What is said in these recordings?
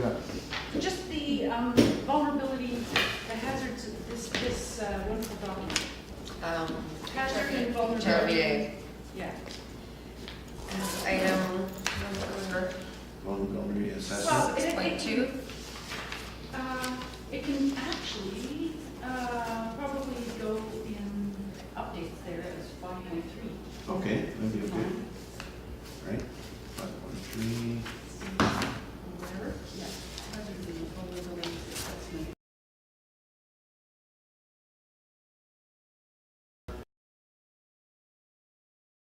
got? Just the vulnerability, the hazards of this wonderful document. Hazard and vulnerability. HRVA. Yeah. Item number Vulnerability assessment. Well, 6.2. It can actually probably go in updates there as 5.3. Okay, that'd be okay. Right? 5.3. Whatever, yeah. Hazard and vulnerability assessment.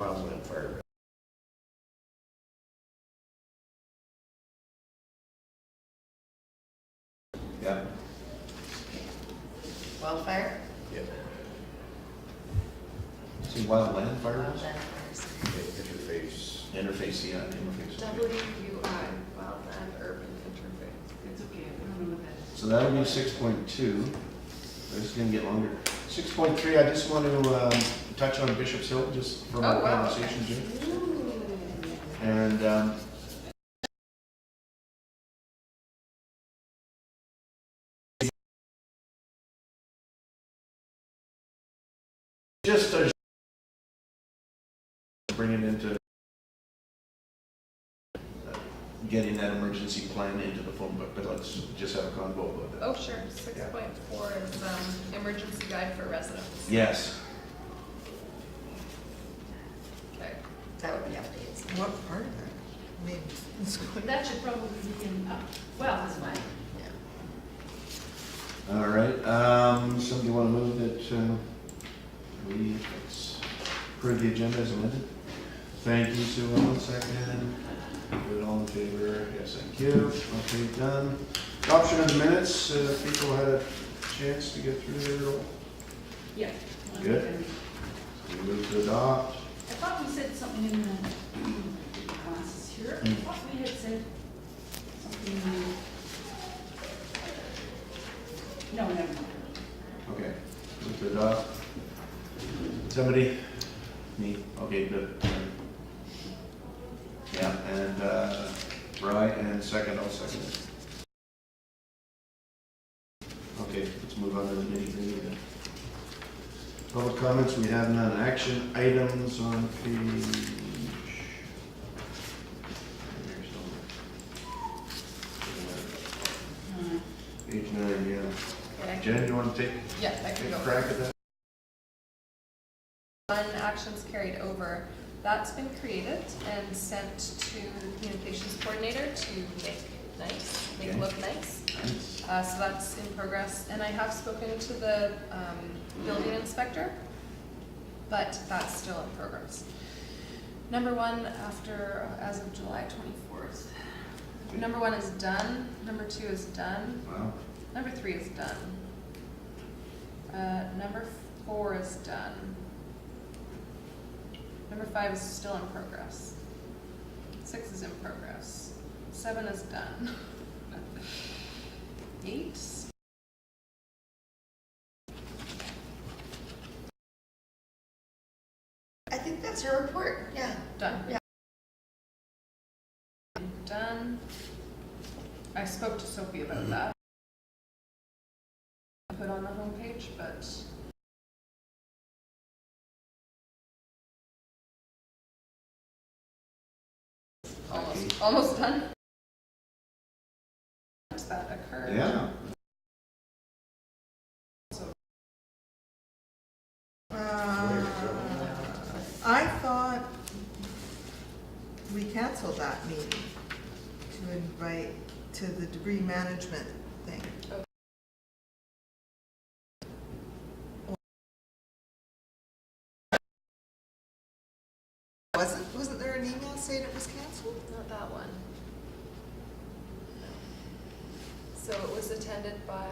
Wildland fire. Yeah. Wildfire. Yeah. See wildland fire? Wildland fires. Interface. Interface, yeah, interface. WUI, wildland urban interface. It's okay, I don't know what that is. So that'll be 6.2. This is gonna get longer. 6.3, I just want to touch on Bishop's Hill, just for our Oh, wow. conversation, Jim. Ooh. And just bring it into getting that emergency plan into the phone book, but let's just have a convo about that. Oh, sure. 6.4 is emergency guide for residents. Yes. Okay. That would be updates. What part of it? I mean, it's going. That should probably be in, well, that's fine. Yeah. All right. Somebody want to move that we approve the agenda as amended? Thank you, Sue. 1 second. Good, all in favor? Yes, thank you. Okay, done. Adoption of the minutes. People had a chance to get through their. Yeah. Good. We move to adopt. I thought we said something in the classes here. I thought we had said something. No, never mind. Okay. Move to adopt. Somebody? Me? Okay, good. Yeah, and right, and second, I'll second it. Okay, let's move on to the nitty-gritty then. Public comments, we have none. Action items on page. Page 9, yeah. Okay. Jen, you want to take Yeah, I can a go. crack at that? One actions carried over. That's been created and sent to the communications coordinator to make Okay. look nice. Nice. So that's in progress. And I have spoken to the building inspector, but that's still in progress. Number one, as of July 24th. Number one is done. Number two is done. Wow. Number three is done. Number 4 is done. Number 5 is still in progress. 6 is in progress. 7 is done. 8. I think that's her report, yeah. Done. Yeah. Done. I spoke to Sophie about that. Put on the homepage, but almost done. That occurred. Yeah. I thought we canceled that meeting to invite to the debris management thing. Wasn't there an email saying it was canceled? Not that one. So it was attended by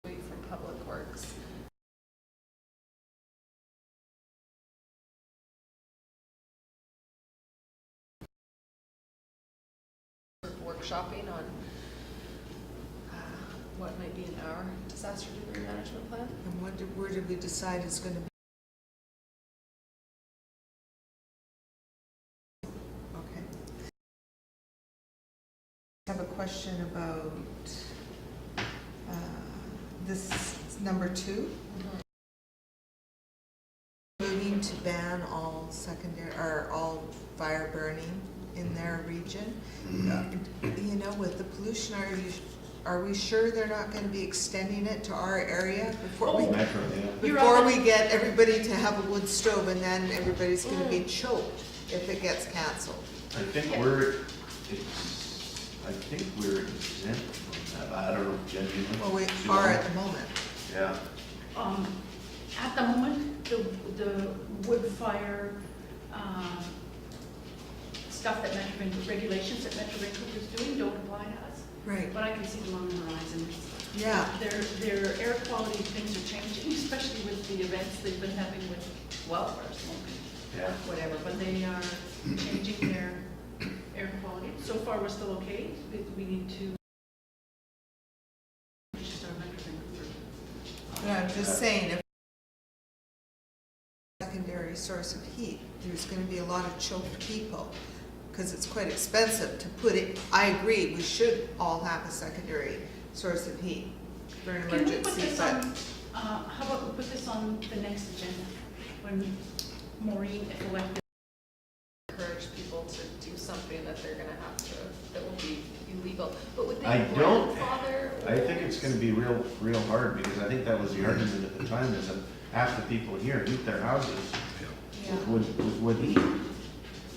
from Public Works. Workshopping on what might be in our disaster debris management plan. And where did we decide it's going to be? I have a question about this number 2. Moving to ban all secondary, or all fire burning in their region. You know, with the pollution, are we sure they're not gonna be extending it to our area before we, Metro, yeah. You're before on we get everybody to have a wood stove, and then everybody's gonna be choked if it gets canceled? I think Yeah. I think we're exempt from that. I don't know, Jen, you know? Well, we Do you are know? at the moment. Yeah, At the moment, the wood fire, stuff that regulations that Metro Vancouver is doing don't apply to us. Right. But I can see them on the horizon. Yeah. Their air quality things are changing, especially with the events they've been having with wildfire smoke, yeah. whatever. But they are changing their air quality. So far, we're still okay. We need to register our Metro Vancouver. But I'm just saying, if secondary source of heat, there's gonna be a lot of choked people, because it's quite expensive to put it. I agree, we should all have a secondary source of heat for an Can we put emergency, this but on, how about we put this on the next agenda? When Maureen, if elected, Encourage people to do something that they're gonna have to, that will be illegal. But would they I don't- grandfather? I think it's gonna be real hard, because I think that was the argument at the time, is that half the people here heat their houses Yeah, with wood heat.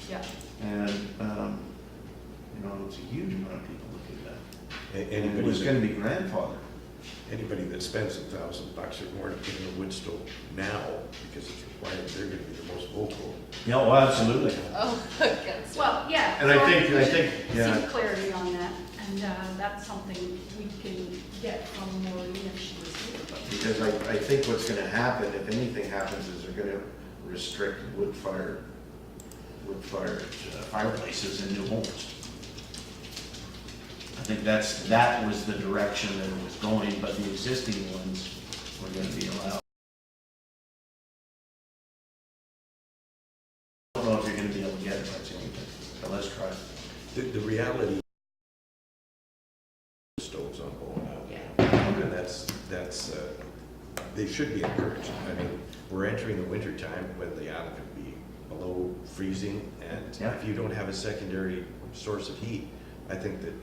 yeah. And, you know, it's a huge amount of people that do that. And it Anybody was that, gonna be grandfathered. anybody that spends $1,000 or more to put in a wood stove now, because it's required, they're gonna be the most vocal. Yeah, well, absolutely. Oh, against it. well, yeah. And I so think- we I should think, yeah. seek clarity on that, and that's something we can get from Maureen if she was here. But Because I think what's gonna happen, if anything happens, is they're gonna restrict wood-fired fireplaces in new homes. I think that was the direction that it was going, but the existing ones were gonna be allowed. I don't know if you're gonna be able to get it, that's the only thing, so let's try. The reality stoves on going out. Yeah. And that's, they should be encouraged. I mean, we're entering the winter time when the attic could be below freezing, and Yeah. if you don't have a secondary source of heat, I think that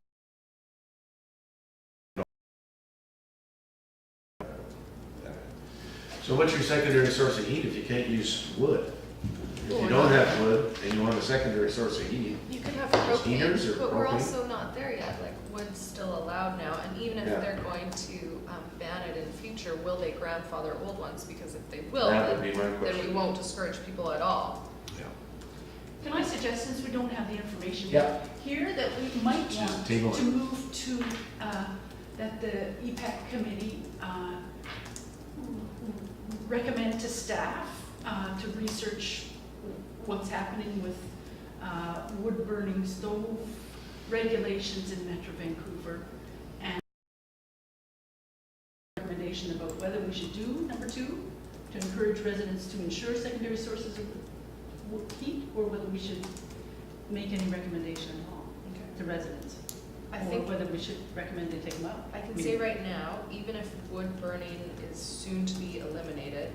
So what's your secondary source of heat if you can't use wood? If you don't have wood and you want a secondary source of heat, You could have Heaters or propane, but we're propane? also not there yet, like wood's still allowed now, and even if Yeah. they're going to ban it in future, will they grandfather old ones? Because if they will, that would then be my then we question. won't discourage people at all. yeah. can I suggest, since we don't have the information Yeah. here, that we might Just want table to it. move to, that the EPAC committee recommend to staff to research what's happening with wood burning stove regulations in Metro Vancouver, and recommendation about whether we should do number 2, to encourage residents to ensure secondary sources of heat, or whether we should make any recommendation at all to residents. I Or think whether we should recommend they take them out. I can say right now, even if wood burning is soon to be eliminated,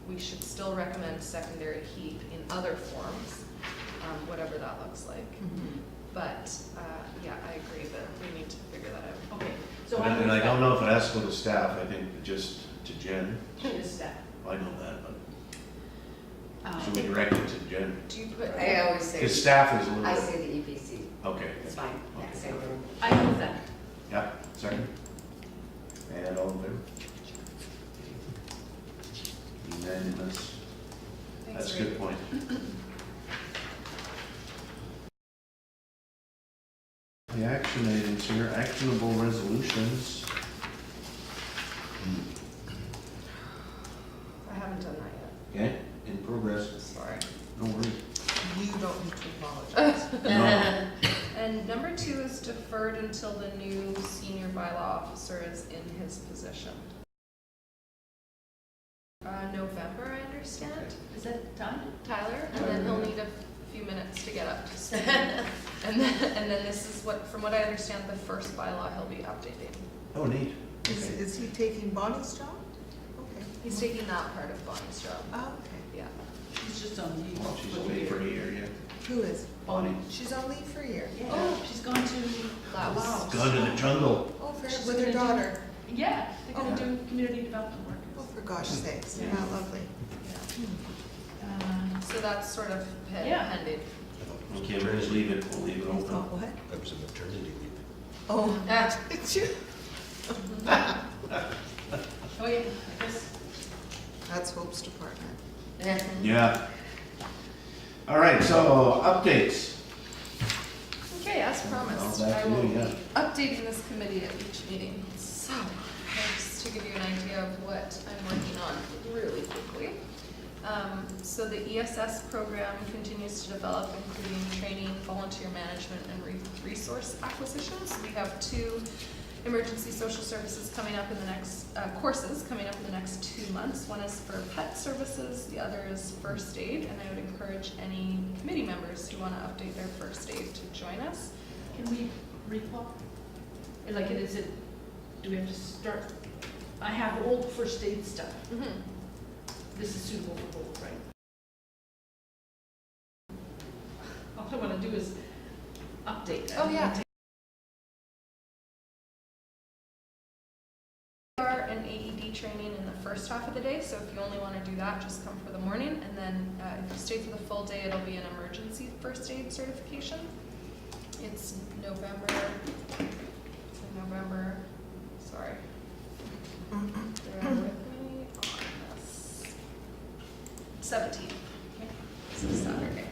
we should still recommend secondary heat in other forms, whatever that looks like. But, yeah, I agree that we need to figure that out. Okay, so And I don't know if it has to go to staff, I think just to Jen, to staff. I know that, but should we direct it to Jen? Do you put? I always say, Because staff is a little I bit, say the EPC, okay, it's fine, Okay. that's it. I move that. yeah, second. And all in favor? Unanimous. Thanks, That's a Ray. good point. The action items here, actionable resolutions. I haven't done that yet. Okay, in progress. Sorry. No worries. you don't need to apologize. No. And number 2 is deferred until the new senior bylaw officer is in his position. November, I understand, Is that done? Tyler, and then he'll need a few minutes to get up to speed. And then this is what, from what I understand, the first bylaw he'll be updating. Oh, neat. Is, Okay. is he taking Bonnie's job? Okay. He's taking that part of Bonnie's job. Oh, okay. Yeah. She's just on leave. Well, she's away for a year, yeah. Who is? Bonnie. She's on leave for a year. Yeah, Oh. she's gone to Laos. Laos. Gone to the jungle. Oh, for, She's with her gonna do- daughter. Yeah, they're gonna Oh. do community development work. Oh, for gosh sakes, Yeah. how lovely. Yeah. So that's sort of Yeah. pending. Okay, we'll just leave it, we'll leave it Oh, open. what? That was a maternity leave. Oh, Ah. did you? Oh, yeah, I guess. That's Hope's department. Yeah. All right, so updates. Okay, as promised, Well, back I to will you, be yeah. updating this committee at each meeting. So, just to give you an idea of what I'm working on really quickly. So the ESS program continues to develop, including training, volunteer management, and resource acquisitions. We have 2 emergency social services coming up in the next, courses coming up in the next 2 months. One is for pet services, the other is first aid, and I would encourage any committee members who want to update their first aid to join us. Can we recall? Like, is it, do we have to start? I have old first aid stuff. Mm-hmm. This is suitable for both, right? All I want to do is update. Oh, yeah. An AED training in the first half of the day, so if you only want to do that, just come for the morning, and then if you stay for the full day, it'll be an emergency first aid certification. It's November, sorry. Bear with me on this. 17th. This is Saturday.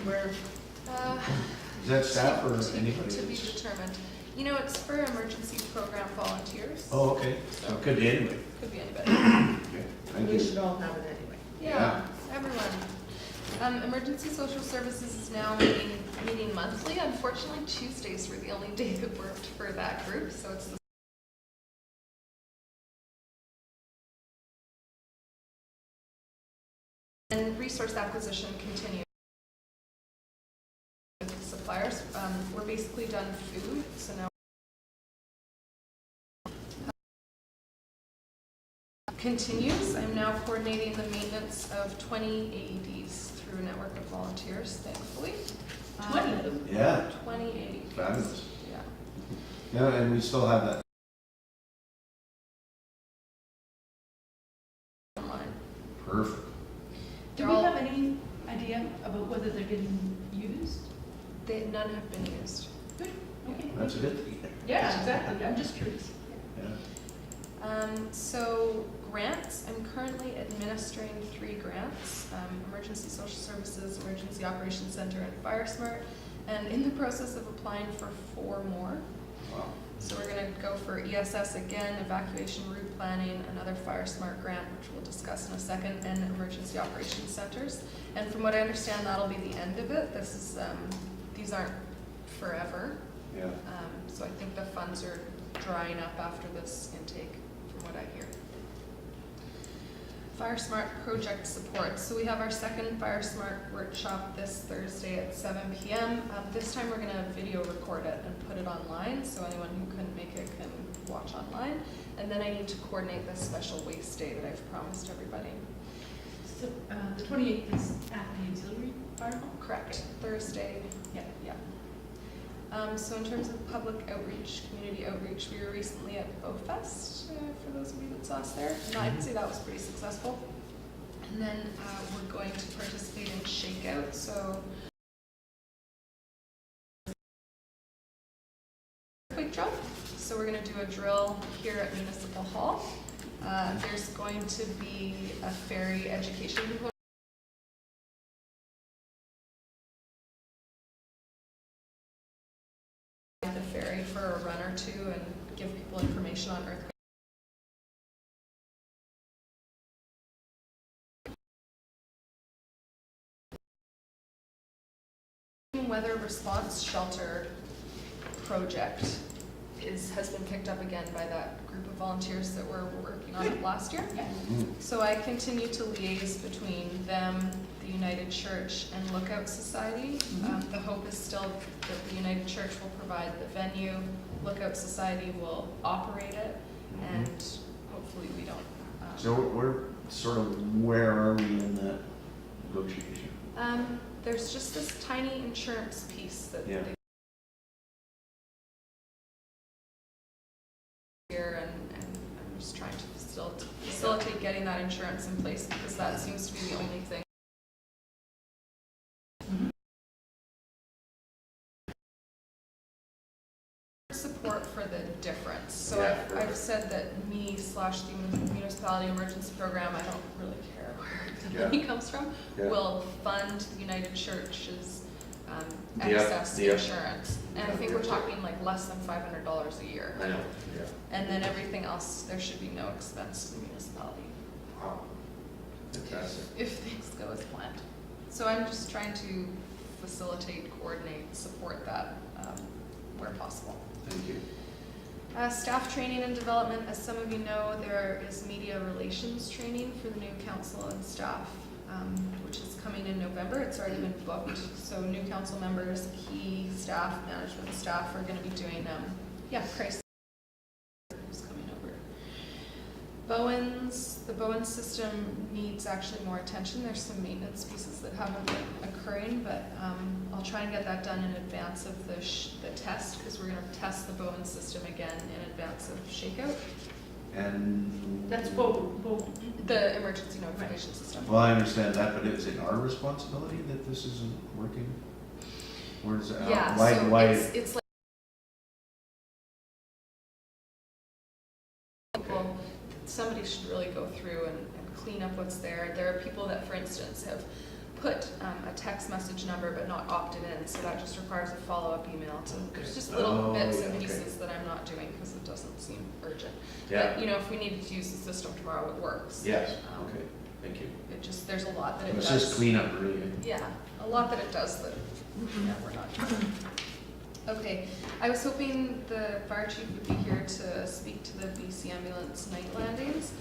Where, Is that staff or To anybody? be else? determined. You know, it's for emergency program volunteers. Oh, okay, so it could be anybody. Could be anybody. Okay, thank We you. should all have it anyway. Yeah, everyone. Emergency social services is now meeting monthly. Unfortunately, Tuesdays were the only day that worked for that group, so it's the and resource acquisition continues with suppliers. We're basically done food, so now continues. I'm now coordinating the maintenance of 20 AEDs through a network of volunteers, thankfully. 20 of them? Yeah, 20 AEDs. fabulous. Yeah. Yeah, and we still have that. Online. Perfect. Do They're we all- have any idea about whether they're getting used? None have been used. Good, okay. That's a good thing. Yeah, exactly, I'm just curious. Yeah. So grants, I'm currently administering 3 grants, Emergency Social Services, Emergency Operations Center, and FireSmart, and in the process of applying for 4 more. Wow. So we're gonna go for ESS again, evacuation route planning, another FireSmart grant, which we'll discuss in a second, and emergency operations centers. And from what I understand, that'll be the end of it. This is, these aren't forever. Yeah. So I think the funds are drying up after this intake, from what I hear. FireSmart project support. So we have our second FireSmart workshop this Thursday at 7 p.m. This time we're gonna video record it and put it online, so anyone who couldn't make it can watch online. And then I need to coordinate this special waste day that I've promised everybody. So, the 28th is at the auxiliary fire hall? Correct, Thursday. Yeah. Yeah. So in terms of public outreach, community outreach, we were recently at BowFest, for those of you that saw us there. And I'd say that was pretty successful. And then we're going to participate in Shakeout, so quick drill. So we're gonna do a drill here at Municipal Hall. There's going to be a ferry education component. The ferry for a run or two and give people information on earthquake. Weather response shelter project has been picked up again by that group of volunteers that were working on it last year. Yeah. Mhm. So I continue to liaise between them, the United Church and Lookout Society. Mhm. The hope is still that the United Church will provide the venue, Lookout Society will operate it, and hopefully we don't. So we're sort of, where are we in that negotiation? There's just this tiny insurance piece that Yeah. they here, and I'm just trying to facilitate getting that insurance in place, because that seems to be the only thing. Support for the difference. So Yeah. I've said that me/the municipality emergency program, I don't really care where the Yeah. money comes from, Yeah. will fund the United Church's The excess the insurance. And I think we're talking like less than $500 a year. I know, yeah. And then everything else, there should be no expense to the municipality Wow. Fantastic. if things go as planned. So I'm just trying to facilitate, coordinate, support that where possible. Thank you. Staff training and development, as some of you know, there is media relations training for the new council and staff, which is coming in November. It's already been booked. So new council members, key staff, management staff are going to be doing, Chris who's coming over. The Bowens system needs actually more attention. There's some maintenance pieces that haven't been occurring, but I'll try and get that done in advance of the test, because we're going to test the Bowens system again in advance of shakeout. And. That's both. The emergency notification system. Well, I understand that, but is it our responsibility that this isn't working? Or is it? Yeah, Why, so why? it's like people, somebody should really go through and clean up what's there. There are people that, for instance, have put a text message number but not opted in, so that just requires a follow-up email to, there's just little Oh, bits yeah, and okay. pieces that I'm not doing because it doesn't seem urgent. Yeah. But, if we needed to use the system tomorrow, it works. Yes, Um, okay, thank you. It just, there's a lot that it It's does. just cleanup, really. Yeah, a lot that it does that, we're not doing. Okay, I was hoping the fire chief would be here to speak to the BC ambulance night landings,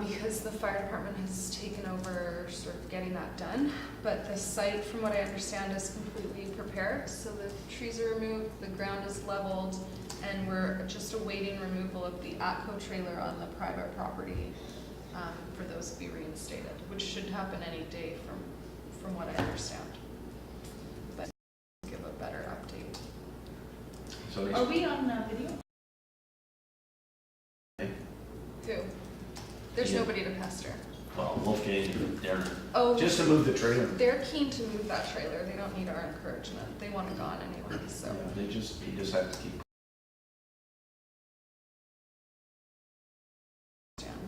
because the fire department has taken over sort of getting that done. But the site, from what I understand, is completely prepared. So the trees are removed, the ground is leveled, and we're just awaiting removal of the ATCO trailer on the private property for those to be reinstated, which should happen any day from what I understand. But I'll give a better update. So Are we on video? Who? There's Yeah. nobody to pester. well, Wolfgang, Darren, Oh, just to move the trailer. they're keen to move that trailer. They don't need our encouragement. They want it gone anyway, so. Yeah, you just have to keep.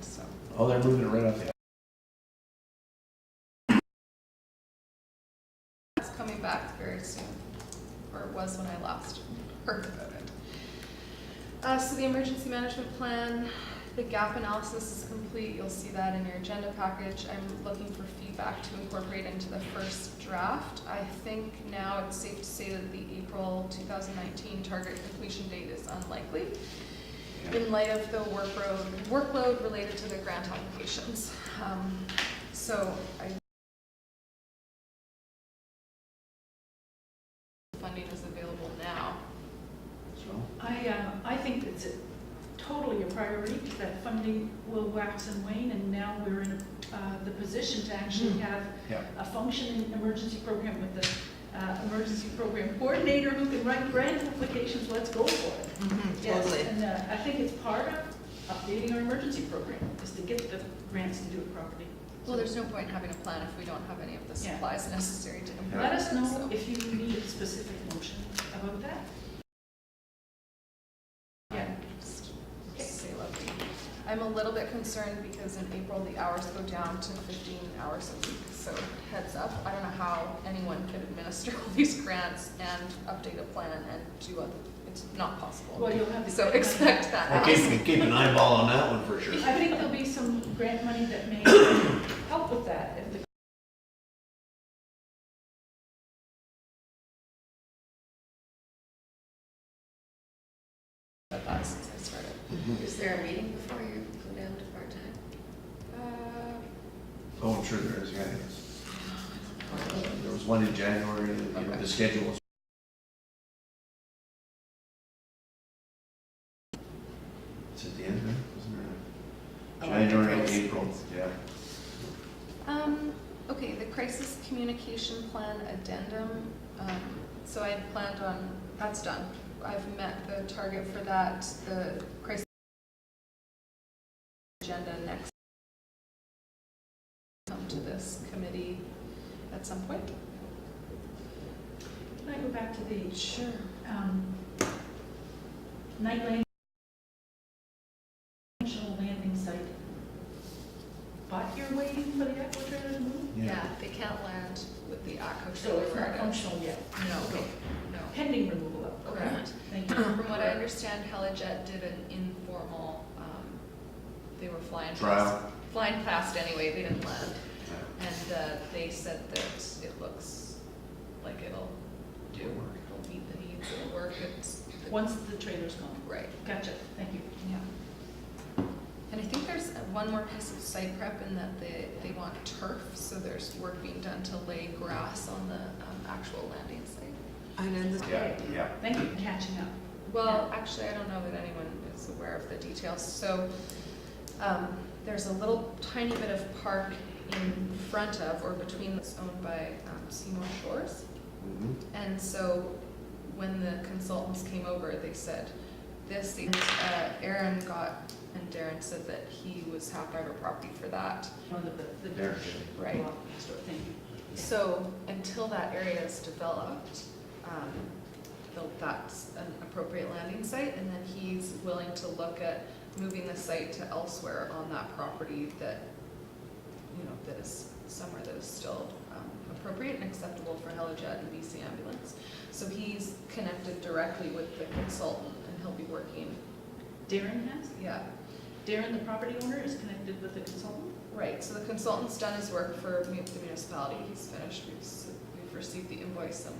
So. Oh, they're moving it right off the. It's coming back very soon, or it was when I last heard about it. So the emergency management plan, the gap analysis is complete. You'll see that in your agenda package. I'm looking for feedback to incorporate into the first draft. I think now it's safe to say that the April 2019 target completion date is unlikely in light of the workload related to the grant applications. So funding is available now. So, I think it's totally a priority, that funding will wax and wane, and now we're in the position to actually have yeah. a functioning emergency program with the emergency program coordinator who can write grant applications. Let's go for it. Yes, Totally. and I think it's part of updating our emergency program, is to get the grants to do it properly. Well, there's no point in having a plan if we don't have any of the Yeah. supplies necessary to implement Let us it, know so. if you need a specific motion about that. Yeah. Just say lovely. I'm a little bit concerned because in April, the hours go down to 15 hours a week, so heads up. I don't know how anyone could administer all these grants and update a plan and do other, it's not possible. Well, you'll have the So grant money. expect that. Keep an eyeball on that one for sure. I think there'll be some grant money that may help with that. If the But that's since I started. Is there a meeting before you go down to part-time? Oh, I'm sure there is, yeah. There was one in January, Okay. the schedule was. It's at the end, right? Wasn't there? January and April, yeah. Okay, the crisis communication plan addendum, so I had planned on, that's done. I've met the target for that, the crisis agenda next. Come to this committee at some point. Can I go back to the Sure. Night Lane National Landing Site? But you're waiting for the Echo trailer to move? Yeah, they can't land with the ACO So trailer it's where not it is. functional yet? No, Okay. no. Pending removal of, okay. Correct. Thank you. From what I understand, Helijet did an informal, they were flying Trial. past anyway, they didn't land. And they said that it looks like it'll meet the needs, it'll work, it's. Once the trailer's gone. Right, Gotcha, thank you. yeah. And I think there's one more piece of site prep in that they want turf, so there's work being done to lay grass on the actual landing site. And in the, Yeah. Thank you for catching up. Well, actually, I don't know that anyone is aware of the details. So there's a little tiny bit of park in front of or between that's owned by Seymour Shores. Mhm. And so when the consultants came over, they said this, Aaron got, and Darren said that he was half driver property for that. One of the There. Right. Thank you. So until that area is developed, that's an appropriate landing site, and then he's willing to look at moving the site to elsewhere on that property that, that is somewhere that is still appropriate and acceptable for Helijet and BC Ambulance. So he's connected directly with the consultant, and he'll be working, Darren has? yeah. Darren, the property owner, is connected with the consultant? Right, so the consultant's done his work for the municipality, he's finished, we've received the invoice and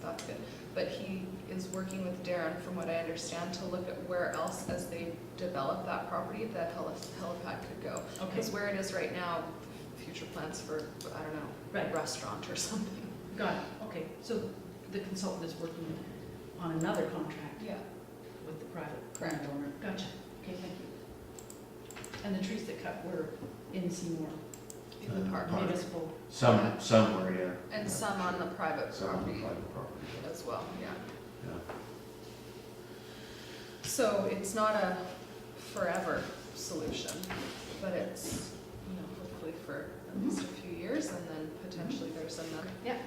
that's good. But he is working with Darren, from what I understand, to look at where else, as they develop that property, that helipad could go. Okay, Because where it is right now, future plans for, I don't know, right, a restaurant or something. got it, okay. So the consultant is working on another contract Yeah. with the private Correct. owner? Gotcha, okay, thank you. And the trees that cut were in Seymour, In the park. Park. municipal? Somewhere, yeah. And some on the private Some on the property private property. as well, yeah. Yeah. So it's not a forever solution, but it's, hopefully for at least a few years, and then potentially there's another. Yeah.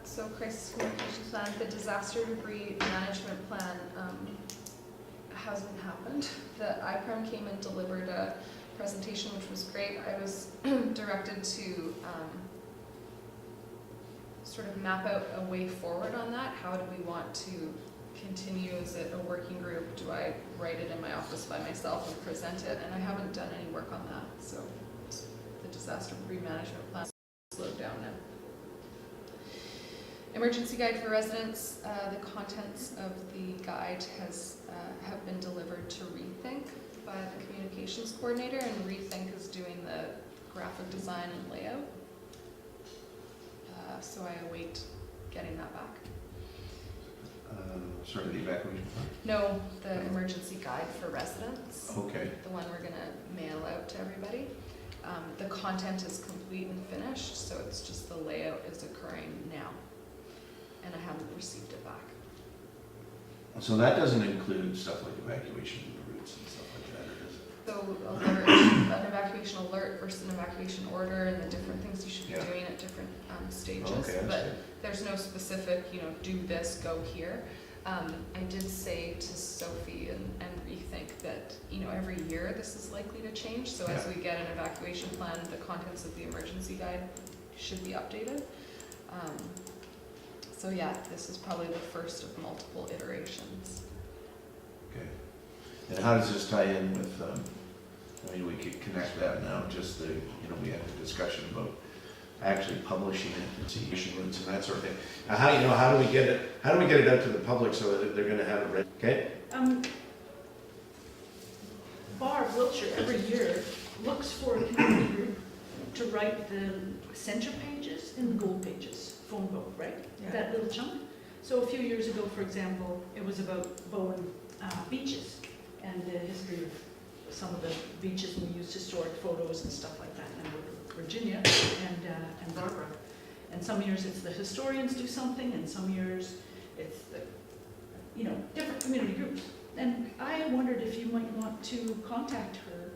So crisis communications plan, the disaster debris management plan hasn't happened. The IPREM came and delivered a presentation, which was great. I was directed to sort of map out a way forward on that. How do we want to continue? Is it a working group? Do I write it in my office by myself and present it? And I haven't done any work on that, so the disaster debris management plan slowed down now. Emergency guide for residents. The contents of the guide have been delivered to Rethink by the communications coordinator, and Rethink is doing the graphic design and layout. So I await getting that back. Sort of the evacuation plan? No, the emergency guide for residents, Okay. the one we're gonna mail out to everybody. The content is complete and finished, so it's just the layout is occurring now. And I haven't received it back. So that doesn't include stuff like evacuation routes and stuff like that, or does it? So alert, an evacuation alert versus an evacuation order, and the different things you should be Yeah. doing at different stages. Okay, I But understand. there's no specific, do this, go here. I did say to Sophie and Rethink that, every year this is likely to change. So as Yeah. we get an evacuation plan, the contents of the emergency guide should be updated. So yeah, this is probably the first of multiple iterations. Okay. And how does this tie in with, we could connect that now, just we had a discussion about actually publishing it and see routes and that sort of thing. Now, how do we get it out to the public so that they're gonna have it ready, okay? Bar of Wiltshire every year looks for a community group to write the center pages in the gold pages, phone book, right? Yeah. That little chunk. So a few years ago, for example, it was about Bowen beaches and the history of some of the beaches, and we used historic photos and stuff like that, and Virginia and Barbara. And some years it's the historians do something, and some years it's the, different community groups. And I wondered if you might want to contact her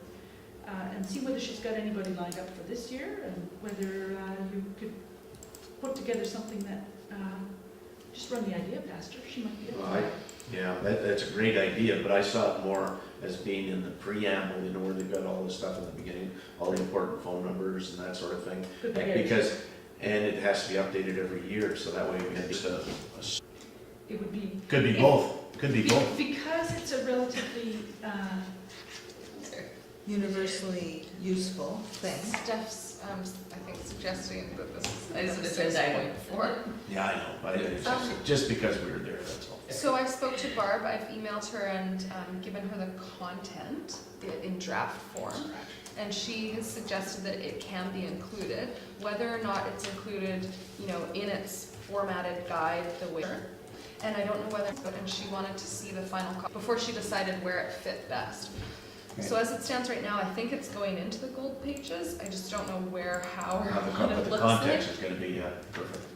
and see whether she's got anybody lined up for this year, and whether you could put together something that, just run the idea past her, she might be able to. Yeah, that's a great idea, but I saw it more as being in the preamble, where they've got all this stuff in the beginning, all the important phone numbers and that sort of thing. Could be very- Because, and it has to be updated every year, so that way we can just, It would be. could be both, could be both. Because it's a relatively, Universally useful thing. Steph's, I think, suggesting that this It's is an item agenda item. 6.4. Yeah, I know, but it's just because we were there, that's all. So I spoke to Barb, I've emailed her and given her the content in draft form, and she has suggested that it can be included. Whether or not it's included, in its formatted guide, the way, and I don't know whether, and she wanted to see the final copy before she decided where it fit best. So as it stands right now, I think it's going into the gold pages. I just don't know where, how, or How what the it looks like. context is gonna be, perfect.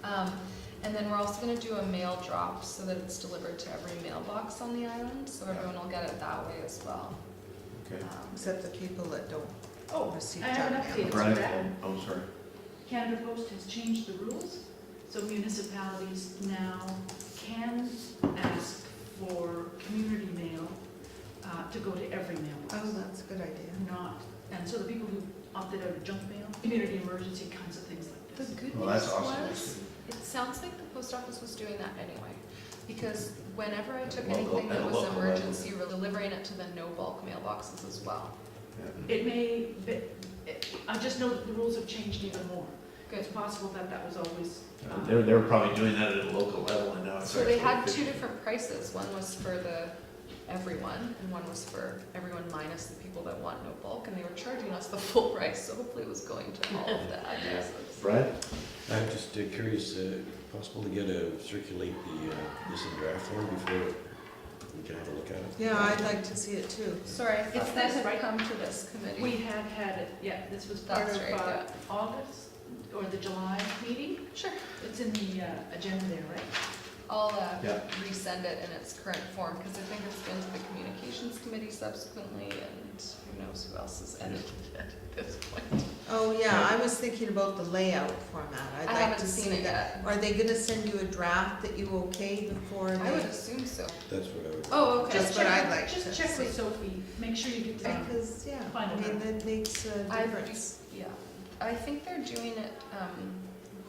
And then we're also gonna do a mail drop so that it's delivered to every mailbox on the island, so everyone will get it that way as well. Okay. Except the people that don't oh, receive I have an junk update mail. to Brian, that. oh, sorry. Canada Post has changed the rules, so municipalities now can ask for community mail to go to every mailbox. Oh, that's a good idea. And so the people who opted out of junk mail, community emergency kinds of things like The this. good Well, news that's awesome. was, it sounds like the post office was doing that anyway. Because whenever I took Local- anything that at a was local emergency, we were delivering it to the no bulk mailboxes as well. Yeah. It may, I just know that the rules have changed even more. Good. It's possible that that was always. They were probably doing that at a local level, and now it's So they actually had two official. different prices. One was for the everyone, and one was for everyone minus the people that want no bulk, and they were charging us the full price, so hopefully it was going to all of the addresses. Brad? I'm just curious, possible to circulate this in draft form before we can have a look at it? Yeah, I'd like to see it too. Sorry, I It's thought that this, had right? come to this committee. We had it, yeah, this was part That's of right, yeah. August or the July meeting. Sure. It's in the agenda there, right? I'll Yeah. resend it in its current form, because I think it's been to the communications committee subsequently, and who knows who else has edited it at this point. Oh, yeah, I was thinking about the layout format. I'd I like haven't to seen see it that. yet. Are they gonna send you a draft that you okay before I would they? assume so. That's what I would. Oh, okay. That's what I'd like to Just check with see. Sophie, make sure you get the, Because, yeah, I Final mean, draft. that makes a I difference. yeah, I think they're doing it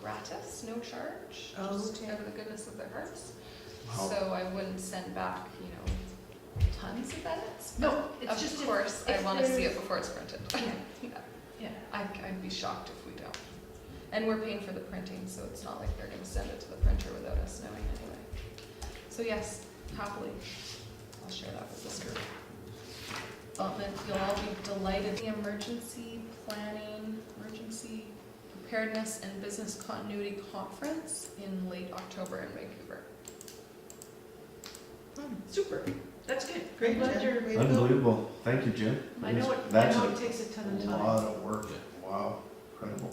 gratis, no charge, Oh, just okay. out of the goodness of their hearts. Wow. So I wouldn't send back, tons of edits. no, it's Of just. course, I if want to see there's- it before it's printed. Yeah. Yeah. I'd be shocked if we don't. And we're paying for the printing, so it's not like they're gonna send it to the printer without us knowing anyway. So yes, happily, I'll share that with this group. You'll all be delighted. The emergency planning, emergency preparedness and business continuity conference in late October in Vancouver. Super, that's good. Great, Glad Jen. you're- Way to go. Unbelievable. Thank you, Jim. I know it That's takes a ton of a time. lot of work. Wow, incredible.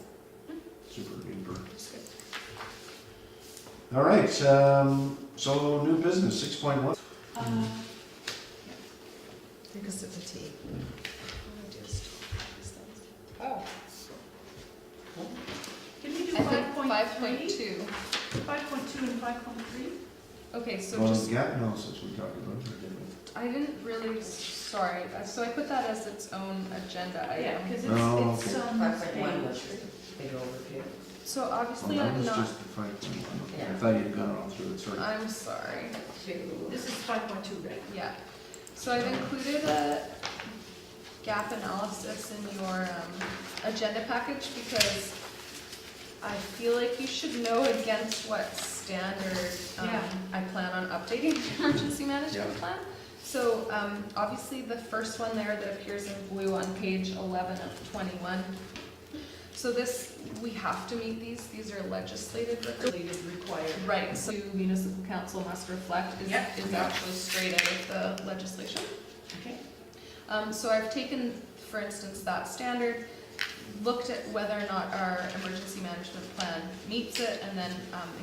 Super duper. It's good. All right, so new business, 6.1. Because of fatigue. Oh. Can we do I think 5.3? 5.2. 5.2 and 5.3? Okay, so Well, just, gap analysis we talked about, or didn't we? I didn't really, sorry, so I put that as its own agenda Yeah, item. because Oh, it's okay. on this 5.1 was page. big overview. So Well, obviously that I'm was not, just the 5.1. Okay, I Yeah. thought you'd gone all through it, sorry. I'm sorry, This is 5.2, right? yeah. So I've included a gap analysis in your agenda package because I feel like you should know against what standard Yeah. I plan on updating the emergency management Yeah. plan. So obviously the first one there that appears in blue on page 11 of 21. So this, we have to meet these are legislated requirements. Related required. Right, so municipal council must reflect is Yep. is actually straight out of the legislation. Okay. So I've taken, for instance, that standard, looked at whether or not our emergency management plan meets it, and then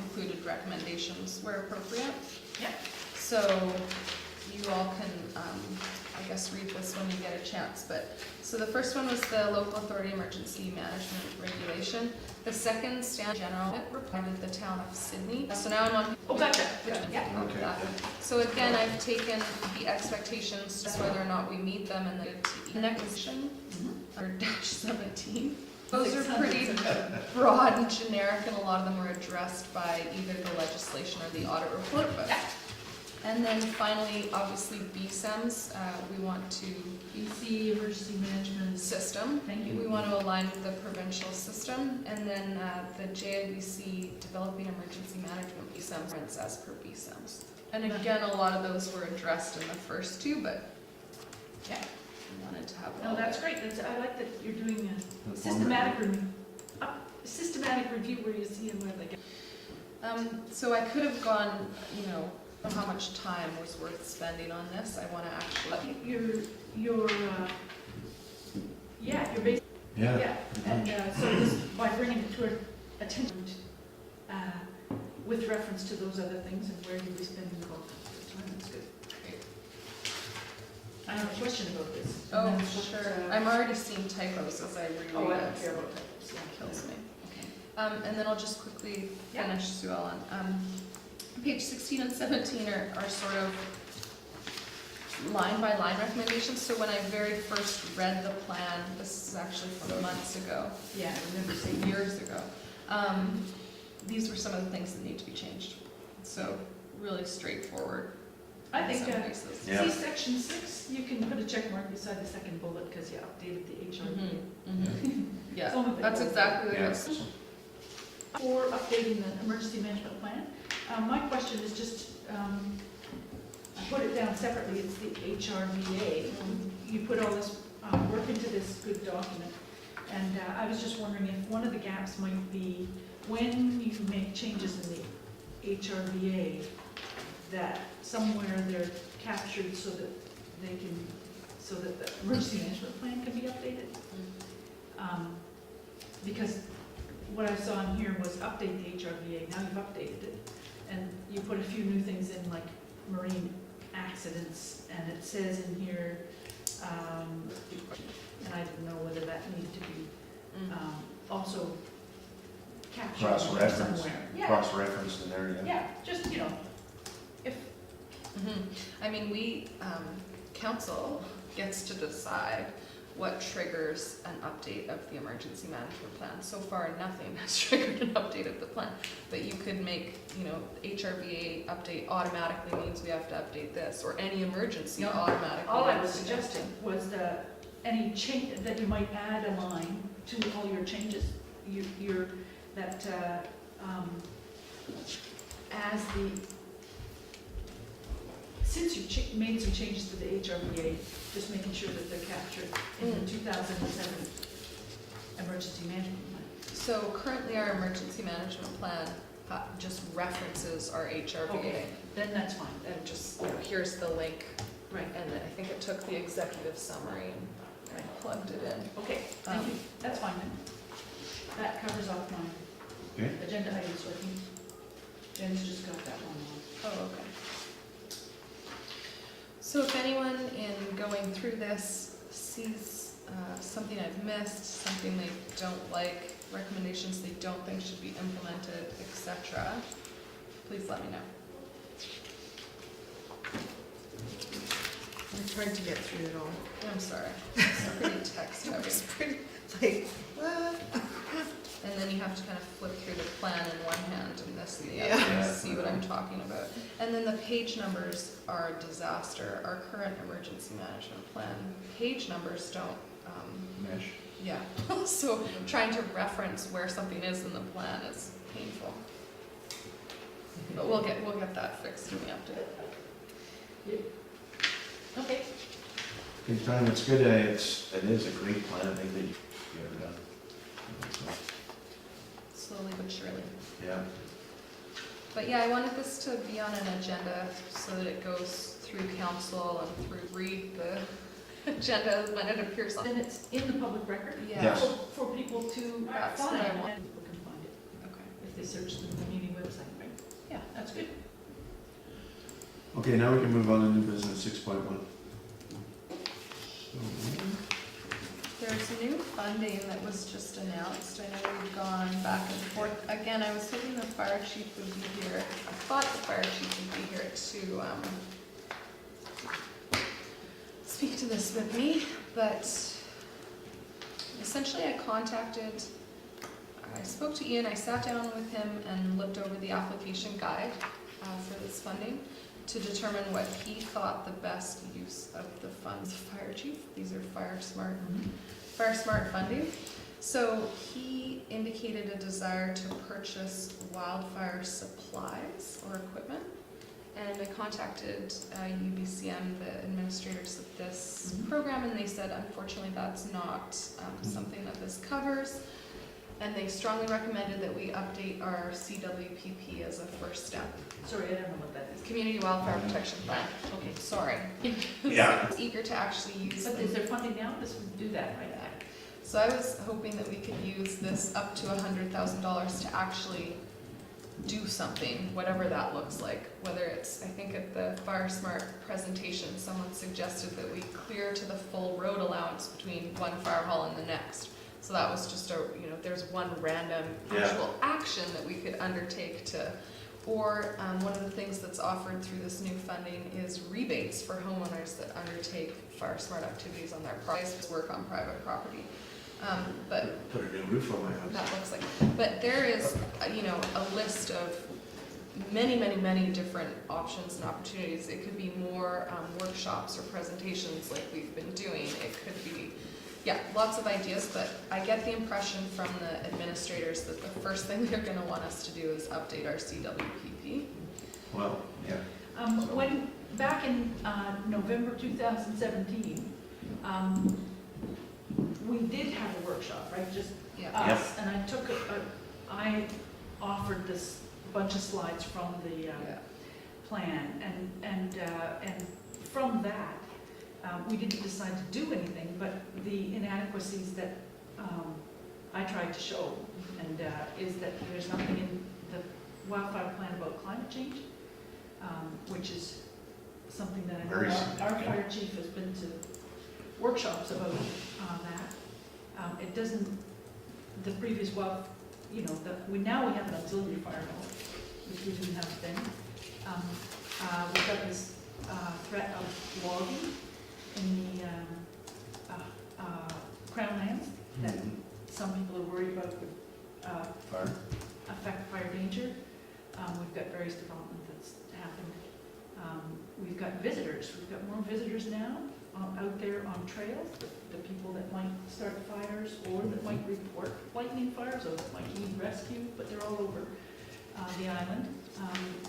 included recommendations where appropriate. Yep. So you all can, I guess, read this when you get a chance, but, so the first one was the local authority emergency management regulation. The second standard general, it required the town of Sydney. So now I'm on. Oh, gotcha, yeah. Okay. That. So again, I've taken the expectations, just whether or not we meet them, and the next section, or -17. Those are pretty broad and generic, and a lot of them were addressed by either the legislation or the audit report, but. And then finally, obviously, BSEMS, we want to, BC Emergency Management. system. Thank you. We want to align with the provincial system, and then the JIBC developing emergency management BSEMs as per BSEMs. And again, a lot of those were addressed in the first two, but Yeah. we wanted to have. No, all that's of great, I like that you're doing a The systematic review where you see where they get. it. So I could have gone, how much time was worth spending on this. I want to actually. You're basically, Yeah. and so this, by bringing it to our attention, with reference to those other things and where you be spending the bulk of your time, that's good. I have a question about this. Oh, And that's what, sure. I'm already seeing typos as I reread it. Oh, I don't care so about that. It kills me. Okay. And then I'll just quickly Yeah. finish, Sue Ellen. Page 16 and 17 are sort of line by line recommendations. So when I very first read the plan, this is actually from months ago, Yeah, I remember seeing years ago, these were some of the things that need to be changed. So really straightforward. I in think, some cases. Yeah. see section 6, you can put a check mark beside the second bullet because you updated the HRB. Yeah, Some of it that's was- exactly the Yeah. case. For updating the emergency management plan, my question is just, I put it down separately, it's the HRBA. You put all this work into this good document, and I was just wondering if one of the gaps might be when you make changes in the HRBA, that somewhere they're captured so that they can, so that the emergency management plan can be updated. Because what I saw in here was update the HRBA, now you've updated it, and you put a few new things in, like marine accidents, and it says in here, and I didn't know whether that needed to be also captured Cross-reference. somewhere. Yeah, Cross-referenced in there, yeah. yeah, just, if, I mean, we, council gets to decide what triggers an update of the emergency management plan. So far, nothing has triggered an update of the plan, but you could make, HRBA update automatically means we have to update this, or any emergency No, automatically. all I was means we have to. suggesting was any change, that you might add a line to all your changes. Since you've made some changes to the HRBA, just making sure that they're captured in the 2007 emergency management plan. So currently, our emergency management plan just references our HRBA. Okay, then that's fine. And just, here's the link, Right, and then I think it took the executive summary and plugged it in. okay, thank you. That's fine then. That covers off my Okay. agenda items, so I think Jen's just got that one on. Oh, okay. So if anyone in going through this sees something I've missed, something they don't like, recommendations they don't think should be implemented, etc., please let me know. I tried to get through it all. I'm sorry. It's pretty text It heavy. was pretty, like, what? And then you have to kind of flip through the plan in one hand and this in the Yeah. other Yeah. to see what I'm talking about. And then the page numbers are a disaster. Our current emergency management plan page numbers don't, Mesh. yeah. So trying to reference where something is in the plan is painful. But we'll get that fixed in the update. Okay. Big time, it's good, it is a great plan, I think that you've ever done. slowly but surely. Yeah. But yeah, I wanted this to be on an agenda so that it goes through council and through, read the agenda when it appears on. Then it's in the public record. Yeah. Yes. For people to That's find, what I want. and people can find it Okay. if they search the meeting website, right? Yeah, that's good. Okay, now we can move on to new business 6.1. There's new funding that was just announced. I know we've gone back and forth. Again, I was hoping the fire chief would be here. I thought the fire chief would be here to speak to this with me, but essentially I spoke to Ian, I sat down with him and looked over the application guide for this funding to determine what he thought the best use of the funds. Fire chief, these are Fire Smart funding. So he indicated a desire to purchase wildfire supplies or equipment. And I contacted UBCM, the administrators of this program, and they said, unfortunately, that's not something that this covers. And they strongly recommended that we update our CWPP as a first step. Sorry, I don't know what that is. Community Wildfire Protection Plan. Okay, Sorry. Yeah. Eager to actually use but them. is there funding now? This would do that, right? So I was hoping that we could use this up to $100,000 to actually do something, whatever that looks like. Whether it's, I think at the Fire Smart presentation, someone suggested that we clear to the full road allowance between one fire hall and the next. So that was just there's one random actual action that we could undertake to, or one of the things that's offered through this new funding is rebates for homeowners that undertake Fire Smart activities on their properties, work on private property. But Put a new roof on my house. that looks like, but there is, a list of many different options and opportunities. It could be more workshops or presentations like we've been doing. It could be, lots of ideas, but I get the impression from the administrators that the first thing they're gonna want us to do is update our CWPP. Well, yeah. When, back in November 2017, we did have a workshop, right, just Yeah. us, and I offered this bunch of slides from the plan, and from that, we didn't decide to do anything, but the inadequacies that I tried to show, and is that there's nothing in the wildfire plan about climate change, which is something that I Very know our significant. fire chief has been to workshops about that. It doesn't, the previous we now have an auxiliary fire hall, which we didn't have then. We've got this threat of logging in the Crown lands that some people are worried about would Fire. affect fire danger. We've got various development that's happened. We've got visitors. We've got more visitors now out there on trails, the people that might start fires or that might report lightning fires or that might need rescue, but they're all over the island.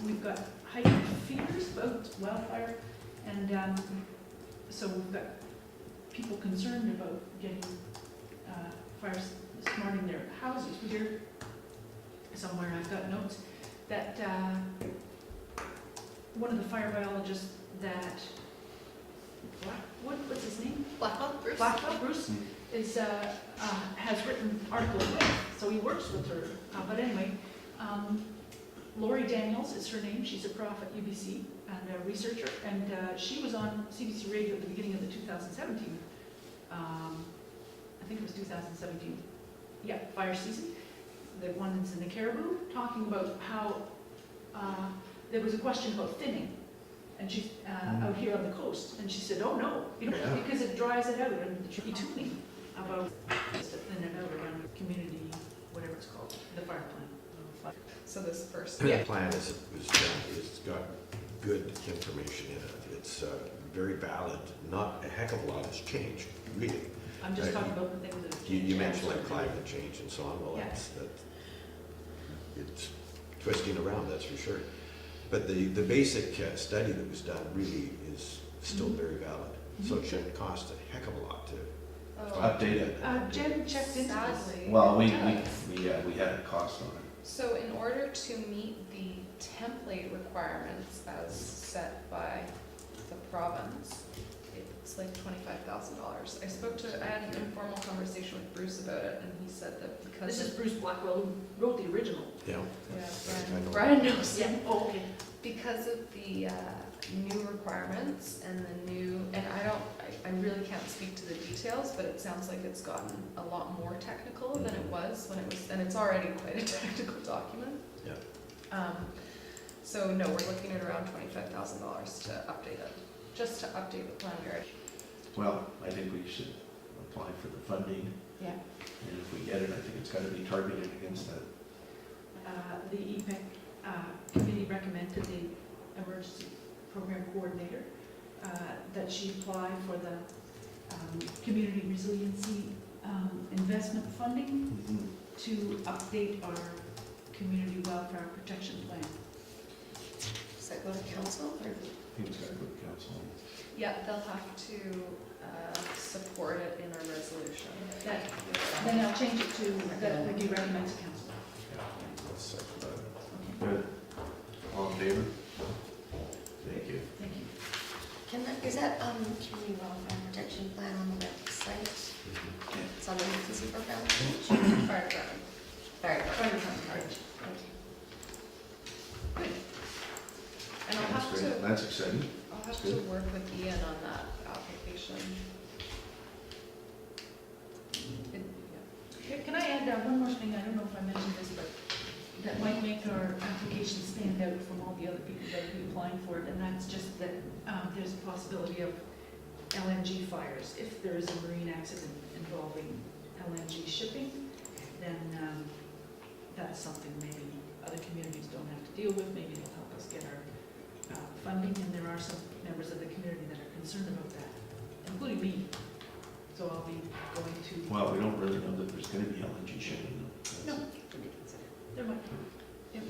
We've got heightened fears about wildfire, and so we've got people concerned about getting fires smarting their houses. We hear somewhere, I've got notes, that one of the fire biologists that, what's his name? Blackwell, Bruce? Blackwell, Bruce, is, has written articles with, so he works with her. But anyway, Lori Daniels is her name. She's a prof at UBC and a researcher, and she was on CBC Radio at the beginning of the 2017, I think it was 2017, fire season, the one that's in the Caribou, talking about how there was a question about thinning. And she's out here on the coast, and she said, oh no, because it dries it out, and the tuning about just to thin it out around the community, whatever it's called, the fire plan. So this first. The plan is it's got good information in it. It's very valid. Not a heck of a lot has changed, really. I'm just talking about the things that have You changed. mentioned like climate change and so on. Well, Yeah. it's twisting around, that's for sure. But the basic study that was done really is still very valid. So it shouldn't cost a heck of a lot to Oh. update it. Jen checked into this. Sadly. Well, it does. we had a cost on it. So in order to meet the template requirements as set by the province, it's like $25,000. I had an informal conversation with Bruce about it, and he said that because This is of, Bruce Blackwell who wrote the original. Yeah. yeah, I know. Brian knows. Yeah, oh, okay. Because of the new requirements and the new, and I really can't speak to the details, but it sounds like it's gotten a lot more technical than it was when it was, and it's already quite a technical document. Yeah. So no, we're looking at around $25,000 to update it, just to update the plan area. Well, I think we should apply for the funding, Yeah. and if we get it, I think it's gotta be targeted against that. The EPEC committee recommended the emergency program coordinator that she apply for the community resiliency investment funding to update our community welfare protection plan. Does that go to council or? I think it's gotta go to council. Yeah, they'll have to support it in a resolution. Then I'll change it to that Ricky recommends to council. Let's second that. Good. All in favor? Thank you. Thank you. Is that community welfare protection plan on the website? It's on the emergency program page? Fire department. Fire department. Fire department page. Thank you. And I'll have That's great. to, That's exciting. I'll have That's to good. work with Ian on that application. Can I add one more thing? I don't know if I mentioned this, but that might make our application stand out from all the other people that will be applying for it, and that's just that there's a possibility of LNG fires. If there is a marine accident involving LNG shipping, then that's something maybe other communities don't have to deal with. Maybe it'll help us get our funding, and there are some members of the community that are concerned about that, including me. So I'll be going to, Well, we don't really know that there's gonna be LNG shipping. No. there might, It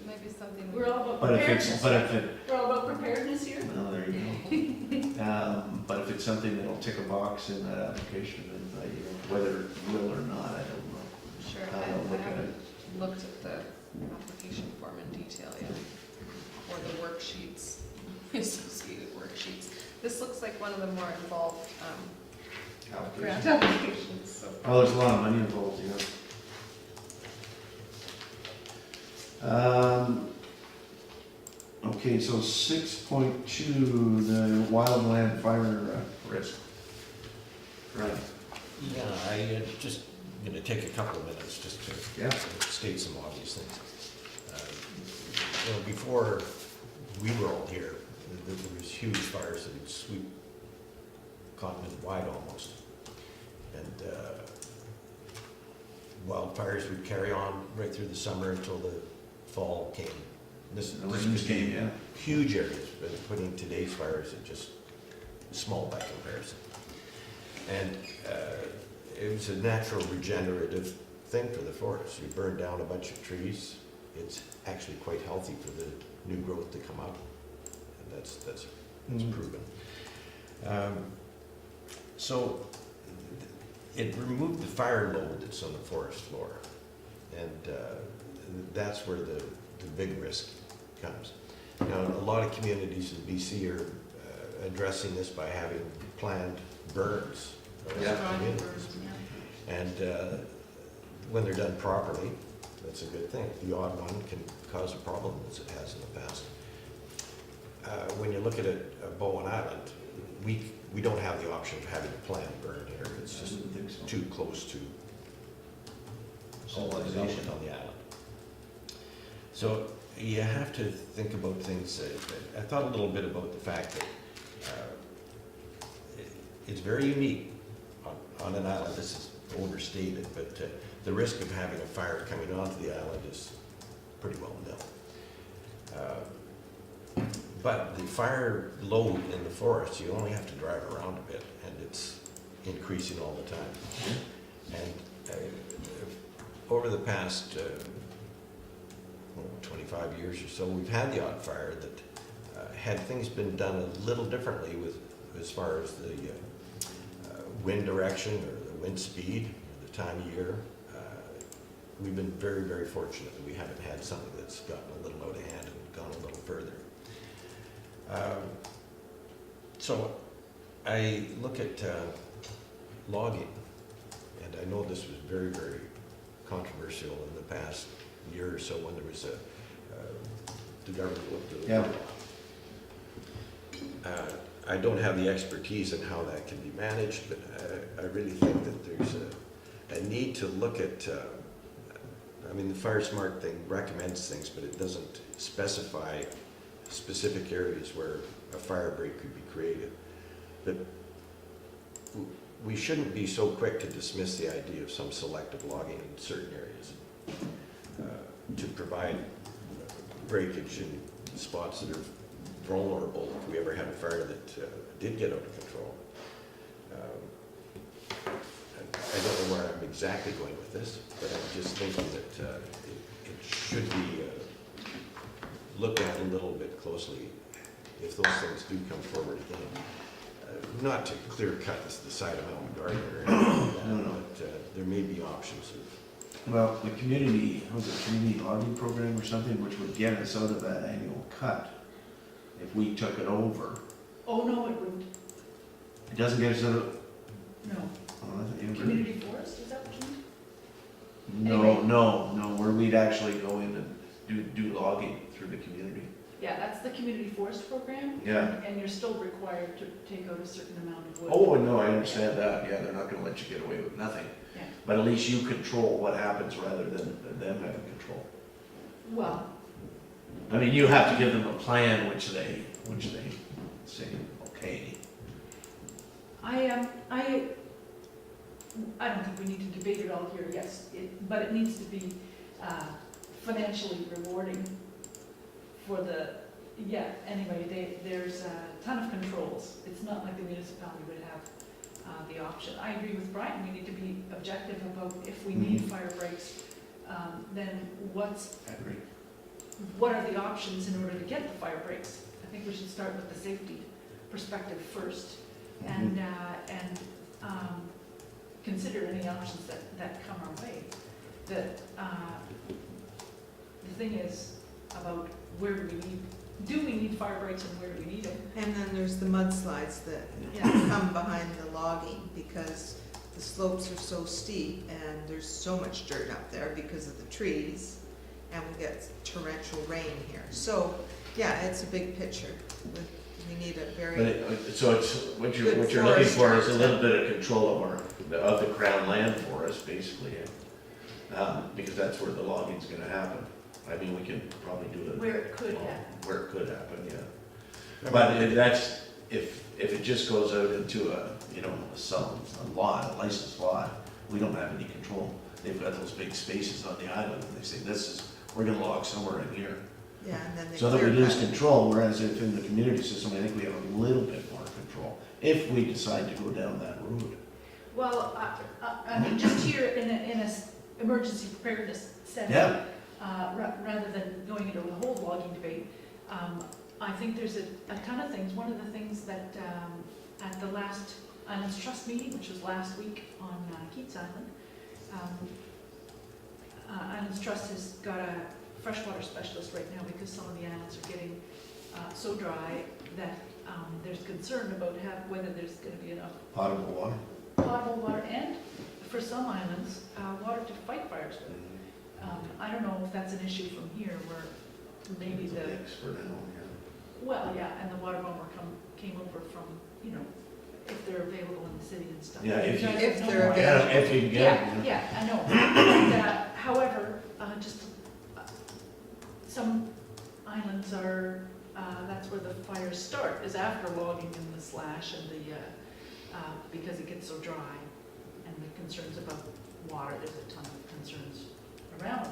might be something. we're all about But if preparedness. it's, but if it, We're all about preparedness here. well, there you go. But if it's something that'll tick a box in that application, then whether it will or not, I don't know. Sure, I I don't look at haven't it. looked at the application form in detail yet, or the worksheets, associated worksheets. This looks like one of the more involved grant applications, so. Oh, there's a lot of money involved, yeah. Okay, so 6.2, the wildland fire risk. Right, Yeah, I just gonna take a couple of minutes just to yeah. state some obvious things. Before we were all here, there was huge fires that would sweep continent wide almost. And wildfires would carry on right through the summer until the fall came. This The rains could came, be yeah. huge areas, but putting today's fires at just small by comparison. And it was a natural regenerative thing for the forest. You burn down a bunch of trees, it's actually quite healthy for the new growth to come up. And that's proven. So it removed the fire load that's on the forest floor. And that's where the big risk comes. Now, a lot of communities in BC are addressing this by having planned burns. of Yeah. communities. And when they're done properly, that's a good thing. The odd one can cause a problem, as it has in the past. When you look at it, Bowen Island, we don't have the option of having a planned burn here. It's I just didn't think so. too close to civilization on the island. So you have to think about things. I thought a little bit about the fact that it's very unique on an island. This is overstated, but the risk of having a fire coming onto the island is pretty well nil. But the fire load in the forest, you only have to drive around a bit, and it's increasing all the time. And over the past 25 years or so, we've had the odd fire that had things been done a little differently with as far as the wind direction or the wind speed, or the time of year. We've been very, very fortunate that we haven't had something that's gotten a little out of hand and gone a little further. So I look at logging, and I know this was very, very controversial in the past year or so when there was the government looked at the Yeah. I don't have the expertise in how that can be managed, but I really think that there's a need to look at, I mean, the Fire Smart thing recommends things, but it doesn't specify specific areas where a fire break could be created. But we shouldn't be so quick to dismiss the idea of some selective logging in certain areas to provide breakage in spots that are vulnerable if we ever had a fire that did get out of control. I don't know where I'm exactly going with this, but I'm just thinking that it should be looked at a little bit closely if those things do come forward again. Not to clear cut the side of Mount Garden or anything like that, No. but there may be options. Well, the community, was it community logging program or something, which would get us out of that annual cut if we took it over. Oh, no, it wouldn't, It doesn't get us out of, no. oh, I thought you were- Community forest, is that what you mean? No, Anyway. no, where we'd actually go in and do logging through the community. Yeah, that's the community forest program. Yeah. And you're still required to take out a certain amount of wood. Oh, no, I understand that, yeah, they're not gonna let you get away with nothing. Yeah. But at least you control what happens rather than them having control. Well, I mean, you have to give them a plan which they say, okay. I don't think we need to debate it all here, yes, but it needs to be financially rewarding for the, yeah, anyway, there's a ton of controls. It's not like the municipality would have the option. I agree with Brian, we need to be objective about if we need Mhm. fire breaks, then I agree. what are the options in order to get the fire breaks? I think we should start with the safety perspective first and consider any options that come our way. The thing is about where do we need fire breaks and where do we need them? And then there's the mudslides that come behind the logging because the slopes are so steep and there's so much dirt up there because of the trees and we get torrential rain here. So, yeah, it's a big picture. We need a But very, so it's, what you're Good looking for is a foresters. little bit of control of the crown land for us, basically. Because that's where the logging's gonna happen. I mean, we can probably do it. Where it could happen. Where it could happen, yeah. But that's, if it just goes out into a lot, a licensed lot, we don't have any control. They've got those big spaces on the island, and they say, we're gonna log somewhere in here. yeah, and then they So that we clear lose cut it. control, whereas if in the community system, I think we have a little bit more control, if we decide to go down that route. Well, I mean, just here in a emergency preparedness setting. Yeah. Rather than going into a whole logging debate, I think there's a ton of things. One of the things that at the last Islands Trust meeting, which was last week on Keats Island, Islands Trust has got a freshwater specialist right now because some of the islands are getting so dry that there's concern about whether there's going to be enough Potable water. potable water and, for some islands, water to fight fires with. I don't know if that's an issue from here where maybe the, Thanks for now, well, yeah, and the water bomber came over from, if they're available in the city and stuff. Yeah, if you- guys If know they're more. yeah. Yeah, if you can get Yeah, it. yeah, I know. But, however, some islands are, that's where the fires start, is after logging in the slash and because it gets so dry and the concerns about water, there's a ton of concerns around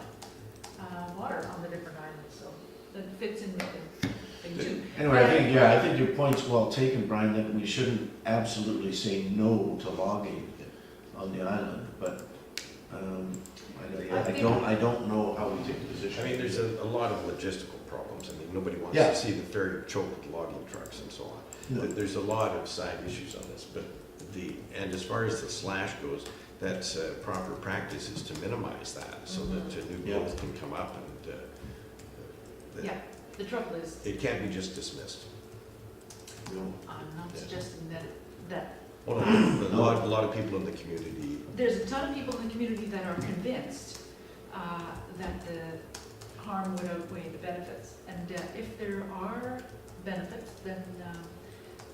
water on the different islands, so that fits in with the thing too. Anyway, I think your point's well taken, Brian, that we shouldn't absolutely say no to logging on the island, but, I don't know how we take a position. I mean, there's a lot of logistical problems. I mean, nobody wants Yeah. to see the ferry choke with logging trucks and so on. No. There's a lot of side issues on this, but and as far as the slash goes, that's proper practice is to minimize that so that new Yeah. growth can come up and that Yeah, the trouble is, it can't be just dismissed. No. I'm not Yeah. suggesting that Well, a lot of people in the community, there's a ton of people in the community that are convinced that the harm would outweigh the benefits. And if there are benefits, then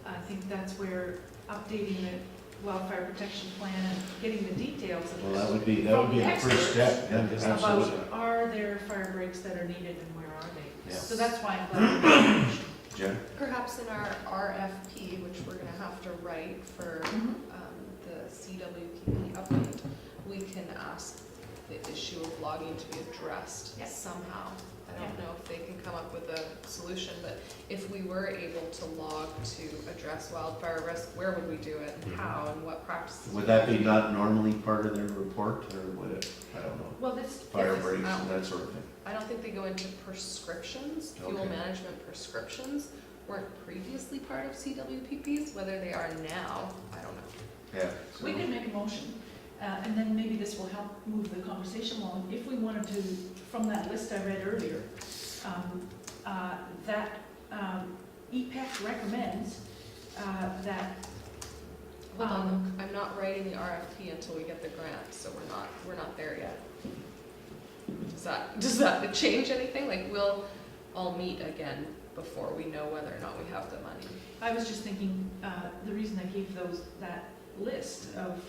I think that's where updating the wildfire protection plan and getting the details of Well, that this would be the first step, yeah, absolutely. about, are there fire breaks that are needed and where are they? Yeah. So that's why I'm glad. we have this. Jen? Perhaps in our RFP, which we're gonna have to write for Mhm. the CWPP update, we can ask the issue of logging to be addressed Yeah. somehow. I don't know if they can come up with a solution, but if we were able to log to address wildfire risk, where would we do it and how and what practices? Would that be not normally part of their report, or would it, I don't know, Well, this. fire this- breaks and that sort of thing? I don't think they go into prescriptions. Fuel Okay. management prescriptions weren't previously part of CWPPs. Whether they are now, I don't know. Yeah. We could make a motion, and then maybe this will help move the conversation along. If we wanted to, from that list I read earlier, that EPEC recommends that. Hold on, I'm not writing the RFP until we get the grant, so we're not there yet. Does that change anything? Like, we'll all meet again before we know whether or not we have the money. I was just thinking, the reason I gave that list of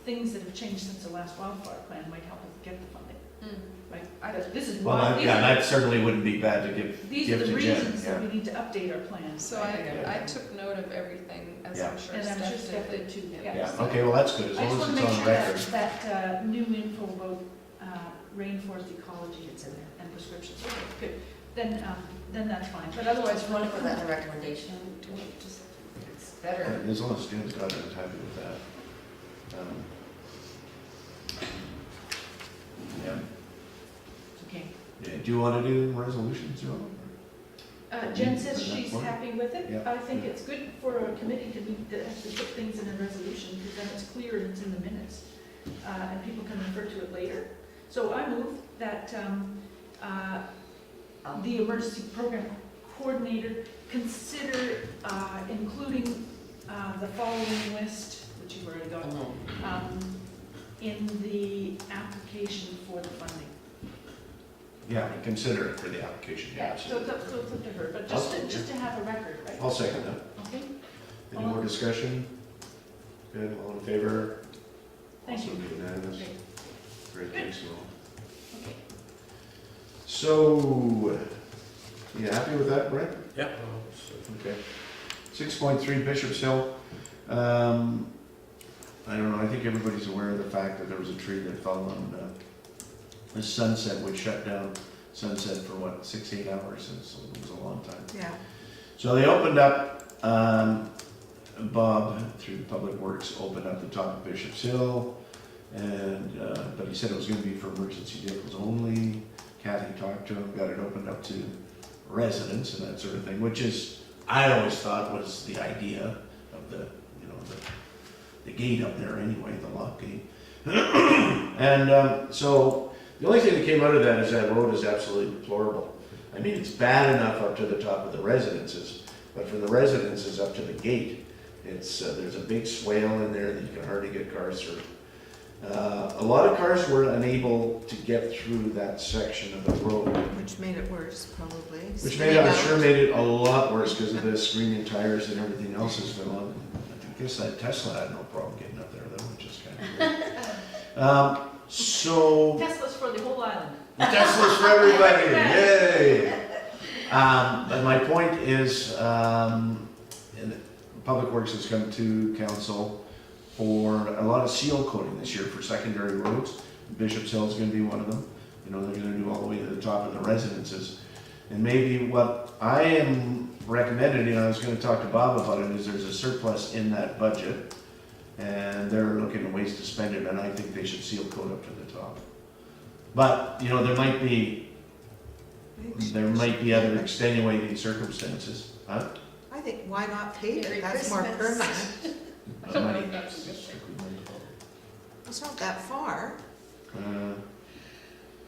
things that have changed since the last wildfire plan might help us get the funding, right? But this is Well, why, that certainly wouldn't be bad to give these are to the Jen, reasons that yeah. we need to update our plans. So I took note of everything, as Yeah. I'm sure And I'm sure Steph Steph did. did too, Yeah. Yeah, okay, well, that's good, as I just long want as to it's make on sure record. that new info about rainforest ecology, it's in there, and prescriptions, okay, good. Then that's fine, but otherwise, Want to put that in a recommendation, do we just, it's better. As long as Jen's got it, I'm happy with that. Yeah. okay. Yeah, do you want to do resolutions, Joe? Jen says That's she's fine. happy with it. Yeah. I think it's good for a committee to meet, to put things in a resolution, because then it's clear and it's in the minutes, and people can refer to it later. So I move that the emergency program coordinator consider including the following list, which you've already got, in the application for the funding. Yeah, consider it for the application, yeah, So absolutely. it's up to her, but I'll- just to have a record, right? I'll second that. Okay, Any more discussion? Good, all in favor? thank you. Also be unanimous. Great. Great, Good. thanks, Noel. Okay. So, you happy with that, Brett? yeah. Okay. 6.3 Bishop's Hill. I don't know, I think everybody's aware of the fact that there was a tree that fell on the Sunset, which shut down Sunset for what, 6-8 hours, so it was a long time. Yeah. So they opened up, Bob, through Public Works, opened up the top of Bishop's Hill, and, but he said it was gonna be for emergency vehicles only. Kathy talked to him, got it opened up to residents and that sort of thing, which is, I always thought was the idea of the, you know, the gate up there anyway, the lock gate. And, so, the only thing that came out of that is that road is absolutely deplorable. I mean, it's bad enough up to the top of the residences, but from the residences up to the gate, it's, there's a big swale in there that you can hardly get cars through. A lot of cars were unable to get through that section of the road, Which made it worse, probably. which made it, I'm sure made it a lot worse because of the screaming tires and everything else that's going on. I guess that Tesla had no problem getting up there though, which is kind of weird. So, Tesla's for the whole island. Tesla's for everybody, yay! But my point is, Public Works has come to council for a lot of seal coating this year for secondary roads. Bishop's Hill is gonna be one of them. You know, they're gonna do all the way to the top of the residences. And maybe what I am recommending, you know, I was gonna talk to Bob about it, is there's a surplus in that budget. And they're looking at ways to spend it, and I think they should seal coat up to the top. But, you know, there might be other extenuating circumstances, huh? I think, why not pave Merry it? That's more Christmas. permanent. I don't know if that's a good thing. It's not that far.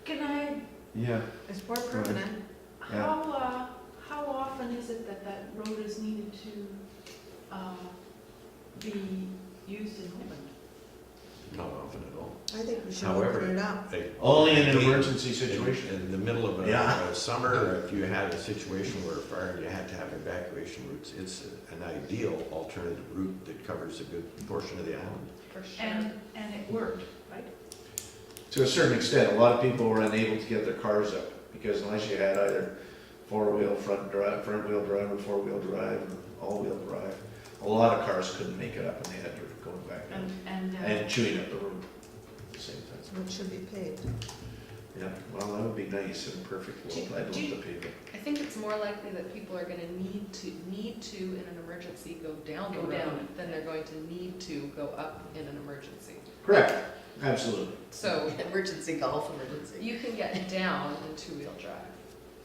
Can I, Yeah, It's more ahead. permanent. Yeah. how often is it that that road is needed to, be used in Holland? Not often at all. I think we should However, open it up. only in an emergency situation. In the middle of Yeah. a summer, if you had a situation where a fire and you had to have evacuation routes, it's an ideal alternative route that covers a good portion of the island. For sure. And it worked, right? To a certain extent, a lot of people were unable to get their cars up, because unless you had either four-wheel front wheel drive, or four-wheel drive, or all-wheel drive, a lot of cars couldn't make it up, and they had to go back and chewing up the road at the same time. So it should be paved. Yeah, well, that would be nice in a perfect world, I'd love to pave it. I think it's more likely that people are gonna need to, in an emergency, go down the Go road down. than they're going to need to go up in an emergency. Correct, absolutely. So Emergency golf, emergency. you can get down in two-wheel drive.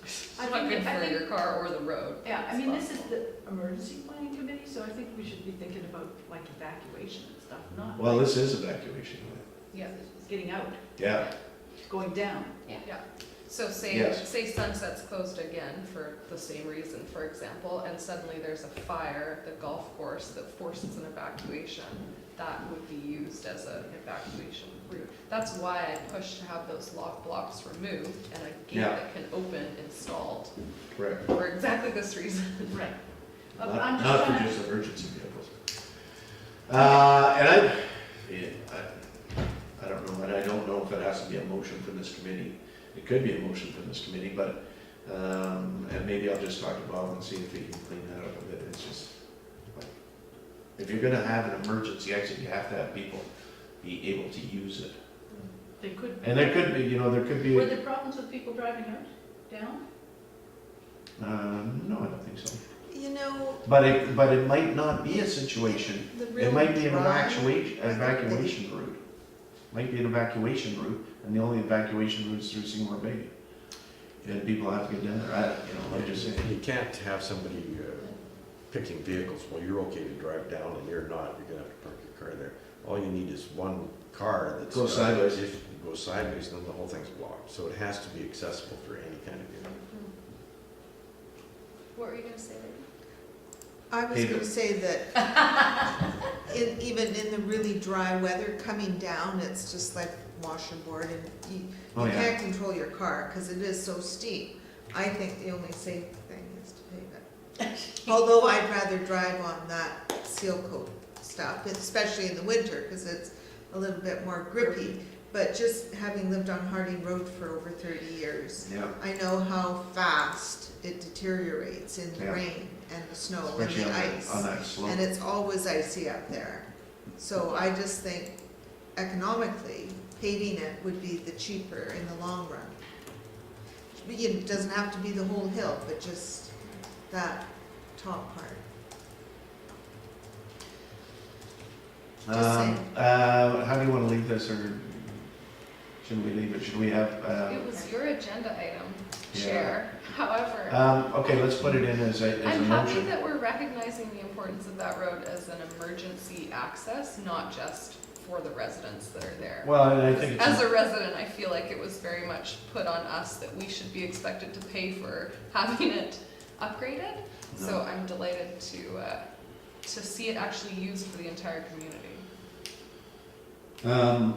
It's I not think- good I for think- your car or the road. Yeah, I mean, this is the emergency planning committee, so I think we should be thinking about like evacuation and stuff, not Well, this is evacuation, Yeah. getting out, yeah, going down. So Yes. say Sunset's closed again for the same reason, for example, and suddenly there's a fire at the golf course that forces an evacuation, that would be used as an evacuation route. That's why I push to have those lock blocks removed and a gate Yeah. that can open installed, correct. for exactly this reason. Right. Not I'm just not trying for to, just emergency vehicles. And I don't know, and I don't know if it has to be a motion from this committee. It could be a motion from this committee, but, and maybe I'll just talk to Bob and see if he can clean that up a bit. It's just, like, if you're gonna have an emergency exit, you have to have people be able to use it. they could. And there could be, there could be, Were there problems with people driving out, down? no, I don't think so. You know, But it might not be a situation. the real It might be an drive- evacuation route. Might be an evacuation route, and the only evacuation route is through Seymour Bay. And people have to get down there, I'm just saying. You can't have somebody picking vehicles, well, you're okay to drive down and you're not, you're gonna have to park your car there. All you need is one car that's. Goes sideways. If it goes sideways, then the whole thing's blocked, so it has to be accessible for any kind of vehicle. What were you gonna say, Lady? I was Pave gonna it. say that even in the really dry weather coming down, it's just like washboard and you Oh, yeah. can't control your car because it is so steep. I think the only safe thing is to pave it. Although I'd rather drive on that seal coat stuff, especially in the winter because it's a little bit more grippy. But just having lived on Harding Road for over 30 years, Yeah, I know how fast it deteriorates in the Yeah. rain and the snow especially and on the that, ice. on that slope. And it's always icy up there. So I just think economically, paving it would be the cheaper in the long run. It doesn't have to be the whole hill, but just that top part. Just saying. How do you wanna leave this, or should we leave it, should we have, It was your agenda item, yeah. Chair. However, okay, let's put it in as a I'm happy motion. that we're recognizing the importance of that road as an emergency access, not just for the residents that are there. Well, and I think As it's, a resident, I feel like it was very much put on us that we should be expected to pay for having it upgraded. So No. I'm delighted to see it actually used for the entire community. can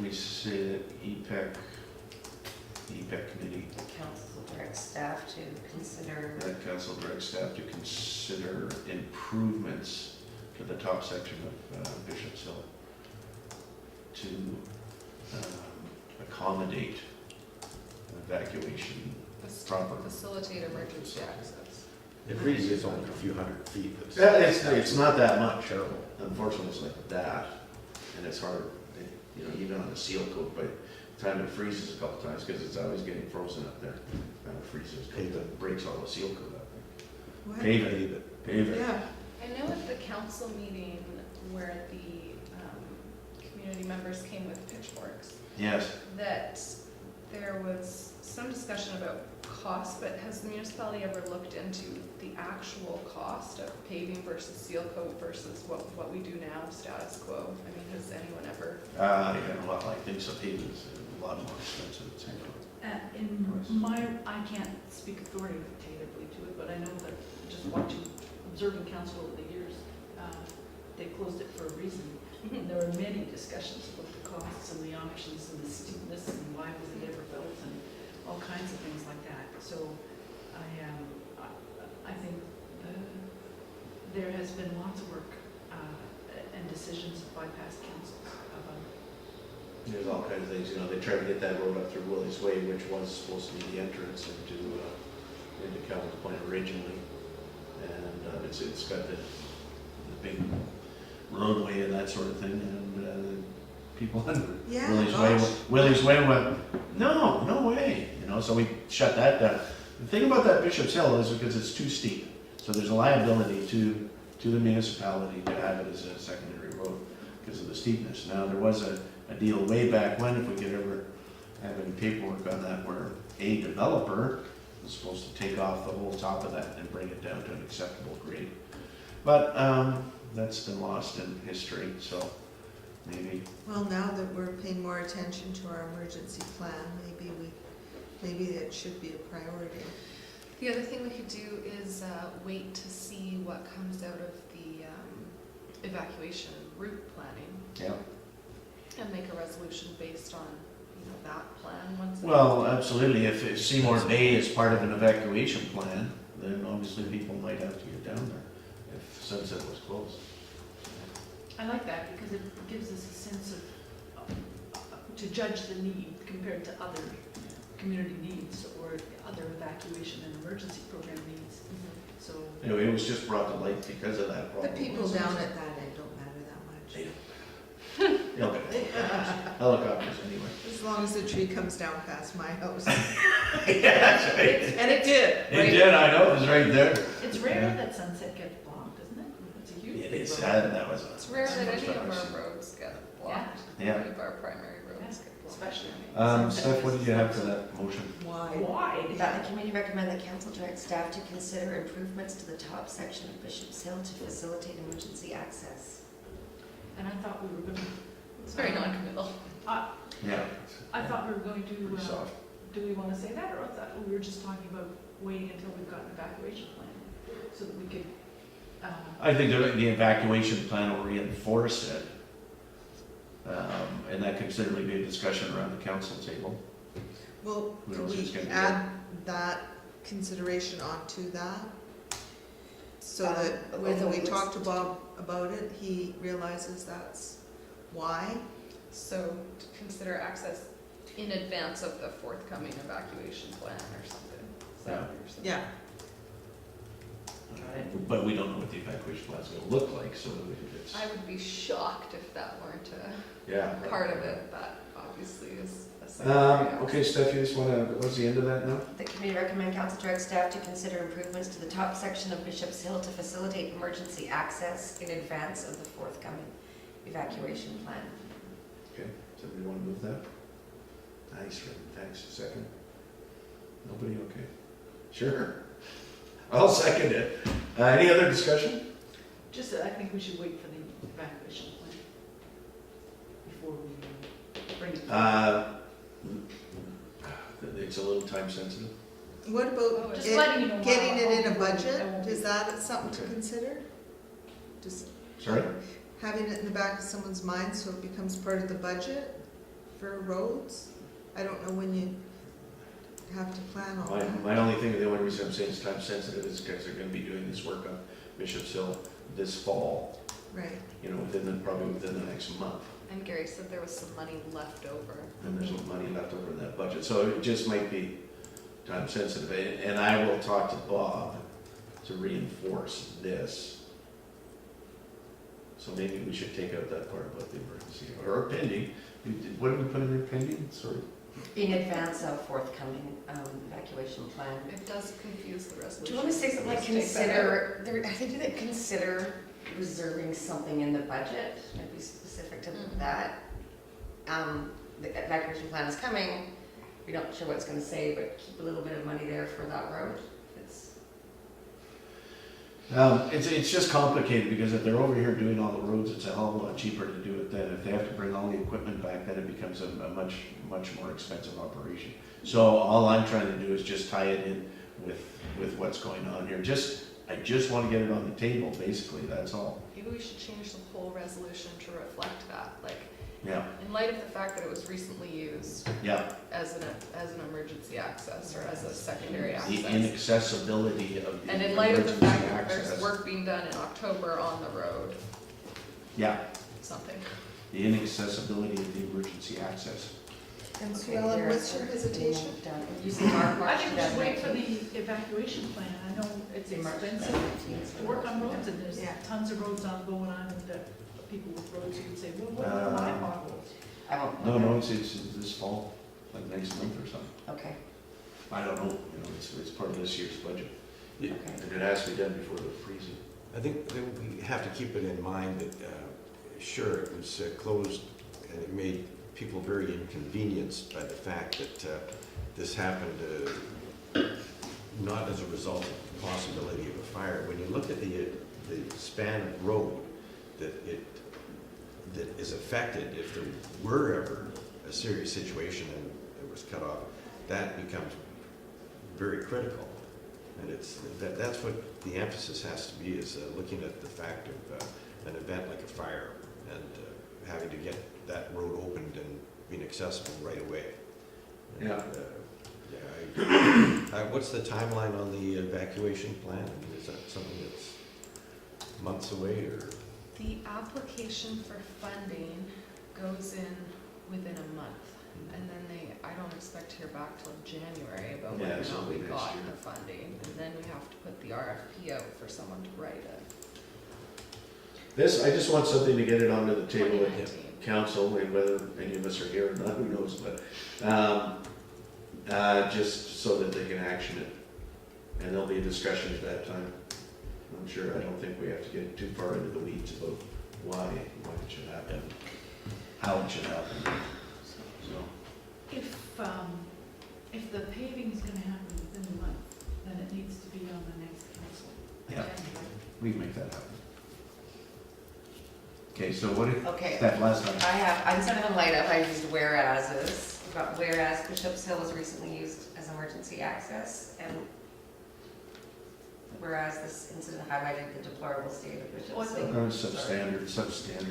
we say that EPEC committee, The council will direct staff to consider. that council directs staff to consider improvements to the top section of Bishop's Hill to accommodate evacuation proper. Facilitate emergency access. It really is only a few hundred feet. That's- Yeah, it's not that much. Terrible. Unfortunately, it's like that, and it's hard, even on the seal coat, by the time it freezes a couple times, because it's always getting frozen up there. And it freezes, Pave it. it breaks all the seal coat up there. What? Pave it, Pave it. pave it. Yeah, I know at the council meeting where the community members came with pitchforks, Yes, that there was some discussion about cost, but has the municipality ever looked into the actual cost of paving versus seal coat versus what we do now, status quo? I mean, has anyone ever? Yeah, well, I think so, paving's a lot more expensive, it's In my, I can't speak authoritatively to it, but I know that just watching, observing council over the years, they closed it for a reason. And there were many discussions about the costs and the options and the steepness and why was it ever built and all kinds of things like that. So I think there has been lots of work and decisions by past councils about There's all kinds of things, you know, they tried to get that road up through Willie's Way, which was supposed to be the entrance into Calvin's Point originally. And it's got the big roadway and that sort of thing, and people on Yeah, Willie's Way went, no way, you know, so we shut that down. The thing about that Bishop's Hill is because it's too steep, so there's a liability to the municipality to have it as a secondary road because of the steepness. Now, there was a deal way back when, if we could ever have any paperwork on that, where a developer was supposed to take off the whole top of that and bring it down to an acceptable grade. But that's been lost in history, so maybe. Well, now that we're paying more attention to our emergency plan, maybe it should be a priority. The other thing we could do is wait to see what comes out of the evacuation route planning Yeah. and make a resolution based on, that plan once. Well, absolutely. If Seymour Bay is part of an evacuation plan, then obviously people might have to get down there if Sunset was closed. I like that because it gives us a sense of, to judge the need compared to other community needs or other evacuation and emergency program needs. So, Anyway, it was just brought to light because of that The problem. people down at that end don't matter that much. Okay. Helicopters anyway. As long as the tree comes down past my house. Yeah, that's right. And it did. It did, I know, it was right there. it's rare that Sunset gets blocked, isn't it? It's a huge. It big is road. sad, that was. It's rare that any of our roads get blocked. Yeah. Any of our primary roads get blocked. Especially. Steph, what did you have for that motion? Why? Why? That the committee recommend that council direct staff to consider improvements to the top section of Bishop's Hill to facilitate emergency access. And I thought we were going to, It's very non-committal. Yeah. I thought we were going Pretty to, soft. do we want to say that, or I thought we were just talking about waiting until we've got an evacuation plan, so that we could, I think the evacuation plan will reinforce it. And that could certainly be a discussion around the council table. Well, Who can knows who's we gonna be add that consideration onto that? So that with when the- we talk to Bob about it, he realizes that's why? So to consider access in advance of the forthcoming evacuation plan or something. Is that what you're saying? Yeah. But we don't know what the evacuation plan is going to look like, so if it's. I would be shocked if that weren't Yeah. a part of it. That obviously is a secondary. Okay, Steph, you just want to, what's the end of that now? The committee recommend council direct staff to consider improvements to the top section of Bishop's Hill to facilitate emergency access in advance of the forthcoming evacuation plan. Okay, somebody want to move that? Nice, Rick, thanks. Second? Nobody, okay. Sure. I'll second it. Any other discussion? just that I think we should wait for the evacuation plan before we bring it. It's a little time sensitive. What about Just it- letting you know why getting it in a I won't budget? be- Is that something to Okay. consider? Just Sorry? having it in the back of someone's mind so it becomes part of the budget for roads? I don't know when you have to plan all that. My only thing, the only reason I'm saying it's time sensitive is because they're going to be doing this work on Bishop's Hill this fall, Right. you know, probably within the next month. And Gary said there was some money left over. And there's some money left over in that budget, so it just might be time sensitive. And I will talk to Bob to reinforce this. So maybe we should take out that part about the emergency, or pending. What did we put in there, pending? Sorry. In advance of forthcoming evacuation plan. It does confuse the resolution. Do you want to say something like Let's take that out. consider, I think that consider reserving something in the budget, maybe specific to Mhm. that. The evacuation plan is coming, We're not sure what it's gonna say, but keep a little bit of money there for that road. It's just complicated, because if they're over here doing all the roads, it's a hell of a lot cheaper to do it then. If they have to bring all the equipment back, then it becomes a much more expensive operation. So all I'm trying to do is just tie it in with what's going on here. I just want to get it on the table, basically, that's all. Maybe we should change the whole resolution to reflect that, like, Yeah, in light of the fact that it was recently used yeah. as an emergency access or as a secondary The access. inaccessibility of the And in light of the emergency fact that there's access. work being done in October on the road, Yeah, something. the inaccessibility of the emergency access. And Okay, Sue Ellen, there's what's your work hesitation? being done. Using March I think we should wait for 2019. the evacuation plan. I know it's March expensive 2019 is to work on roads, and there's Yeah. tons of roads on Bowen Island that people with roads who would say, well, what are my potholes? I won't. No, it's this fall, like next month or something. Okay, I don't know, it's part of this year's budget. okay. And it has to be done before the freezing. I think that we have to keep it in mind that, sure, it was closed and it made people very inconvenienced by the fact that this happened not as a result of the possibility of a fire. When you look at the span of road that is affected, if there were ever a serious situation and it was cut off, that becomes very critical. And that's what the emphasis has to be, is looking at the fact of an event like a fire and having to get that road opened and being accessible right away. And, Yeah. What's the timeline on the evacuation plan? I mean, is that something that's months away or? The application for funding goes in within a month, and then I don't expect to hear back till January about Yeah, whether or so not we next got year. the funding, and then we have to put the RFP out for someone to write it. I just want something to get it onto the table with 2019. council, and whether any of us are here or not, who knows, but, just so that they can action it. And there'll be a discussion at that time. I'm sure, I don't think we have to get too far into the weeds about why it should happen, how it should happen. So, If the paving is gonna happen within a month, then it needs to be on the next council. Yeah. agenda. we can make that happen. Okay, so what did, Okay, that last time? I instead of in light of, I used whereases. But whereas Bishop's Hill was recently used as emergency access, and whereas this incident highlighted the deplorable state of Bishop's Hill. Substandard state.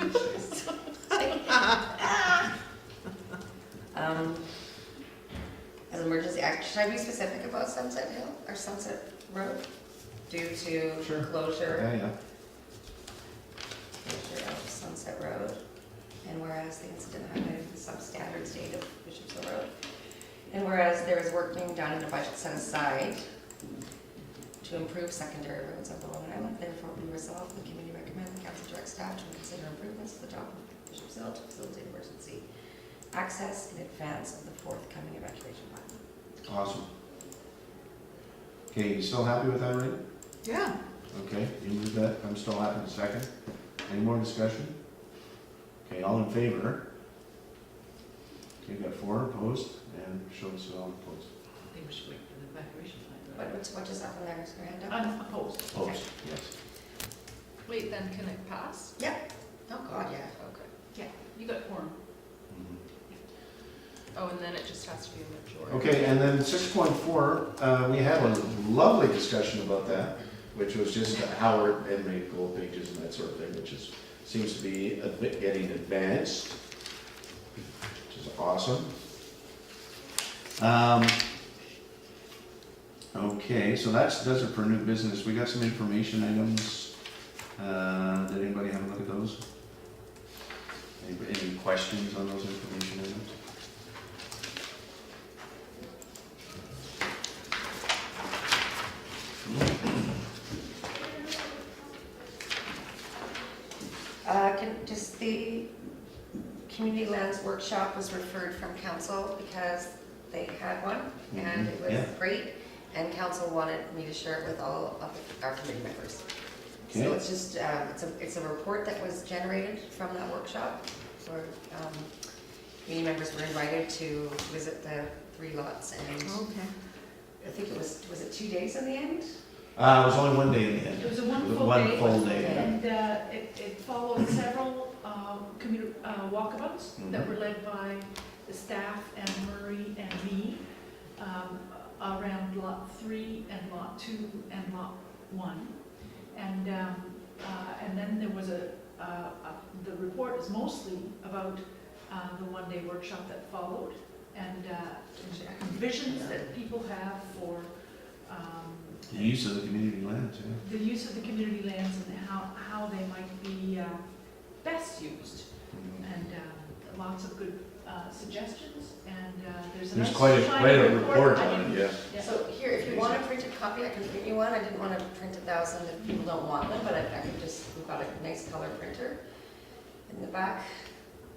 As emergency act, should I be specific about Sunset Hill or Sunset Road? Due to Sure. closure Yeah. of Sunset Road. And whereas the incident highlighted the substandard state of Bishop's Hill Road. And whereas there is work being done and a budget set aside to improve secondary roads on Bowen Island, therefore be resolved, the committee recommend the council direct staff to consider improvements to the top of Bishop's Hill to facilitate emergency access in advance of the forthcoming evacuation plan. Awesome. Okay, you still happy with that, right? Yeah. Okay, you move that, I'm still happy in a second. Any more discussion? Okay, all in favor? Okay, got 4 opposed, and Schultz all opposed. I think we should wait for the evacuation plan. What just happened there? Is your hand up? Unopposed. Opposed, yes. Wait, then can it pass? Oh, God, yeah. Okay. Yeah, you got quorum. Oh, and then it just has to be a majority. Okay, and then 6.4, we had a lovely discussion about that, which was just how and make goal pages and that sort of thing, which seems to be a bit getting advanced, which is awesome. Okay, so that does it for new business. We got some information items. Did anybody have a look at those? Any questions on those information items? Just the community lands workshop was referred from council because they had one and it was Yeah. great. And council wanted me to share it with all of our committee members. So Okay. it's just, it's a report that was generated from that workshop. Where committee members were invited to visit the 3 lots, and Okay. I think it was it 2 days in the end? It was only one day in the It end. was a one It was full one day. full day. And it followed several walkabouts that were led by the staff and Murray and me around Lot 3 and Lot 2 and Lot 1. And then there was the report is mostly about the one-day workshop that followed and visions that people have for The use of the community lands, yeah. the use of the community lands and how they might be best used. And lots of good suggestions, and there's a nice There's quite a shiny report I on it, didn't- yeah. Yeah. So here, if you want a printed copy, I can print you one. I didn't want to print 1,000 if people don't want them, but I could just, we've got a nice color printer in the back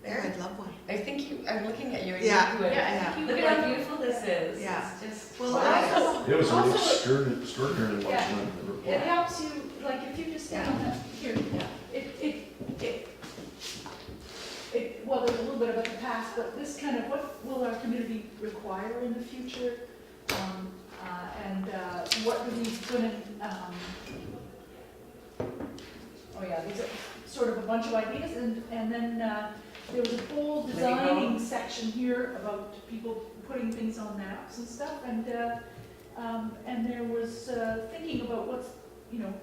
Yeah, there. I'd love one. I think I'm looking at you. and Yeah. you would. Yeah, I think you Look would at how like- beautiful this is. Yeah. It's just Well, class. also- It was an Also- extraordinarily much Yeah. fun, the report. It helps you, like, if you just, Yeah. here, Yeah. well, there's a little bit about the past, but this kind of, what will our community require in the future? And what are we gonna, oh yeah, these are sort of a bunch of ideas, and then there was a whole Living designing home. section here about people putting things on maps and stuff, and there was thinking about what's, you know,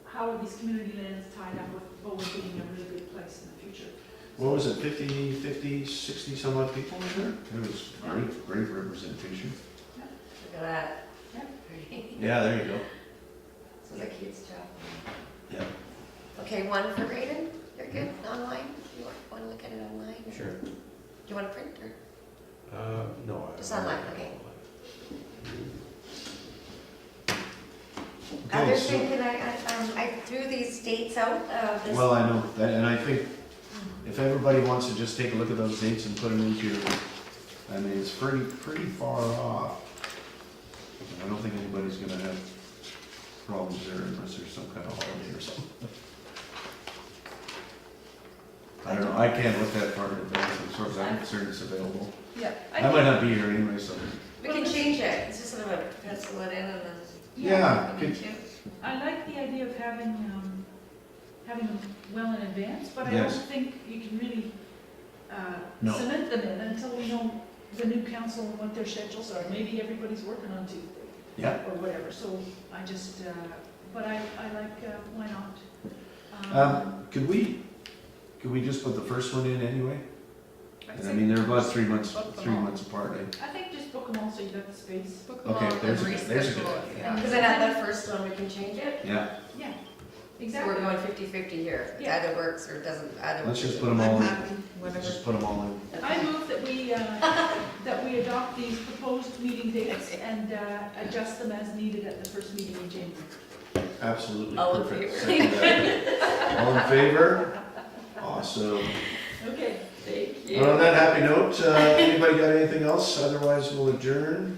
how are these community lands tied up with Bowen being a really good place in the future. What was it, 50, 60 some odd people in there? It was great representation. Look at that. Yeah. Pretty. Yeah, there you go. This is a kid's job. Yeah. Okay, one for Braden. You're good online? You want to look at it online? or- Sure. Do you want to print or? No. Just online, okay. Okay, Other so- thing, can I threw these dates out, this. Well, I know, that, and I think if everybody wants to just take a look at those dates and put them into your, I mean, it's pretty far off. I don't think anybody's gonna have problems there unless there's some kind of holiday or something. I don't know, I can't look that far in advance, as far as I'm concerned, it's available. Yeah. I might not be here anyway, so. We can change it, it's just sort of a pencil it in and then. Yeah, we need good. to. I like the idea of having them well in advance, but I Yes. don't think you can really No. cement them in until we know the new council and what their schedules are. Maybe everybody's working on Tuesday. Yeah. Or whatever, so I just, but I like, why not? Could we just put the first one in anyway? I'd And I say mean, they're about 3 months, book them 3 all. months apart, eh? I think just book them all so you got the space. Book them Okay, all and there's a good reschedule if you have Because then at that first one, we can change it. Yeah, Yeah, So we're exactly. going 50-50 here. It Yeah. either works or it doesn't, either. let's works just or put them all I'm in. happy, Let's whatever. just put them all in. I move that we adopt these proposed meeting dates and adjust them as needed at the first meeting in January. Absolutely All in perfect. favor? Second that. All in favor? Awesome. Okay. Thank you. Well, on that happy note, anybody got anything else? Otherwise, we'll adjourn.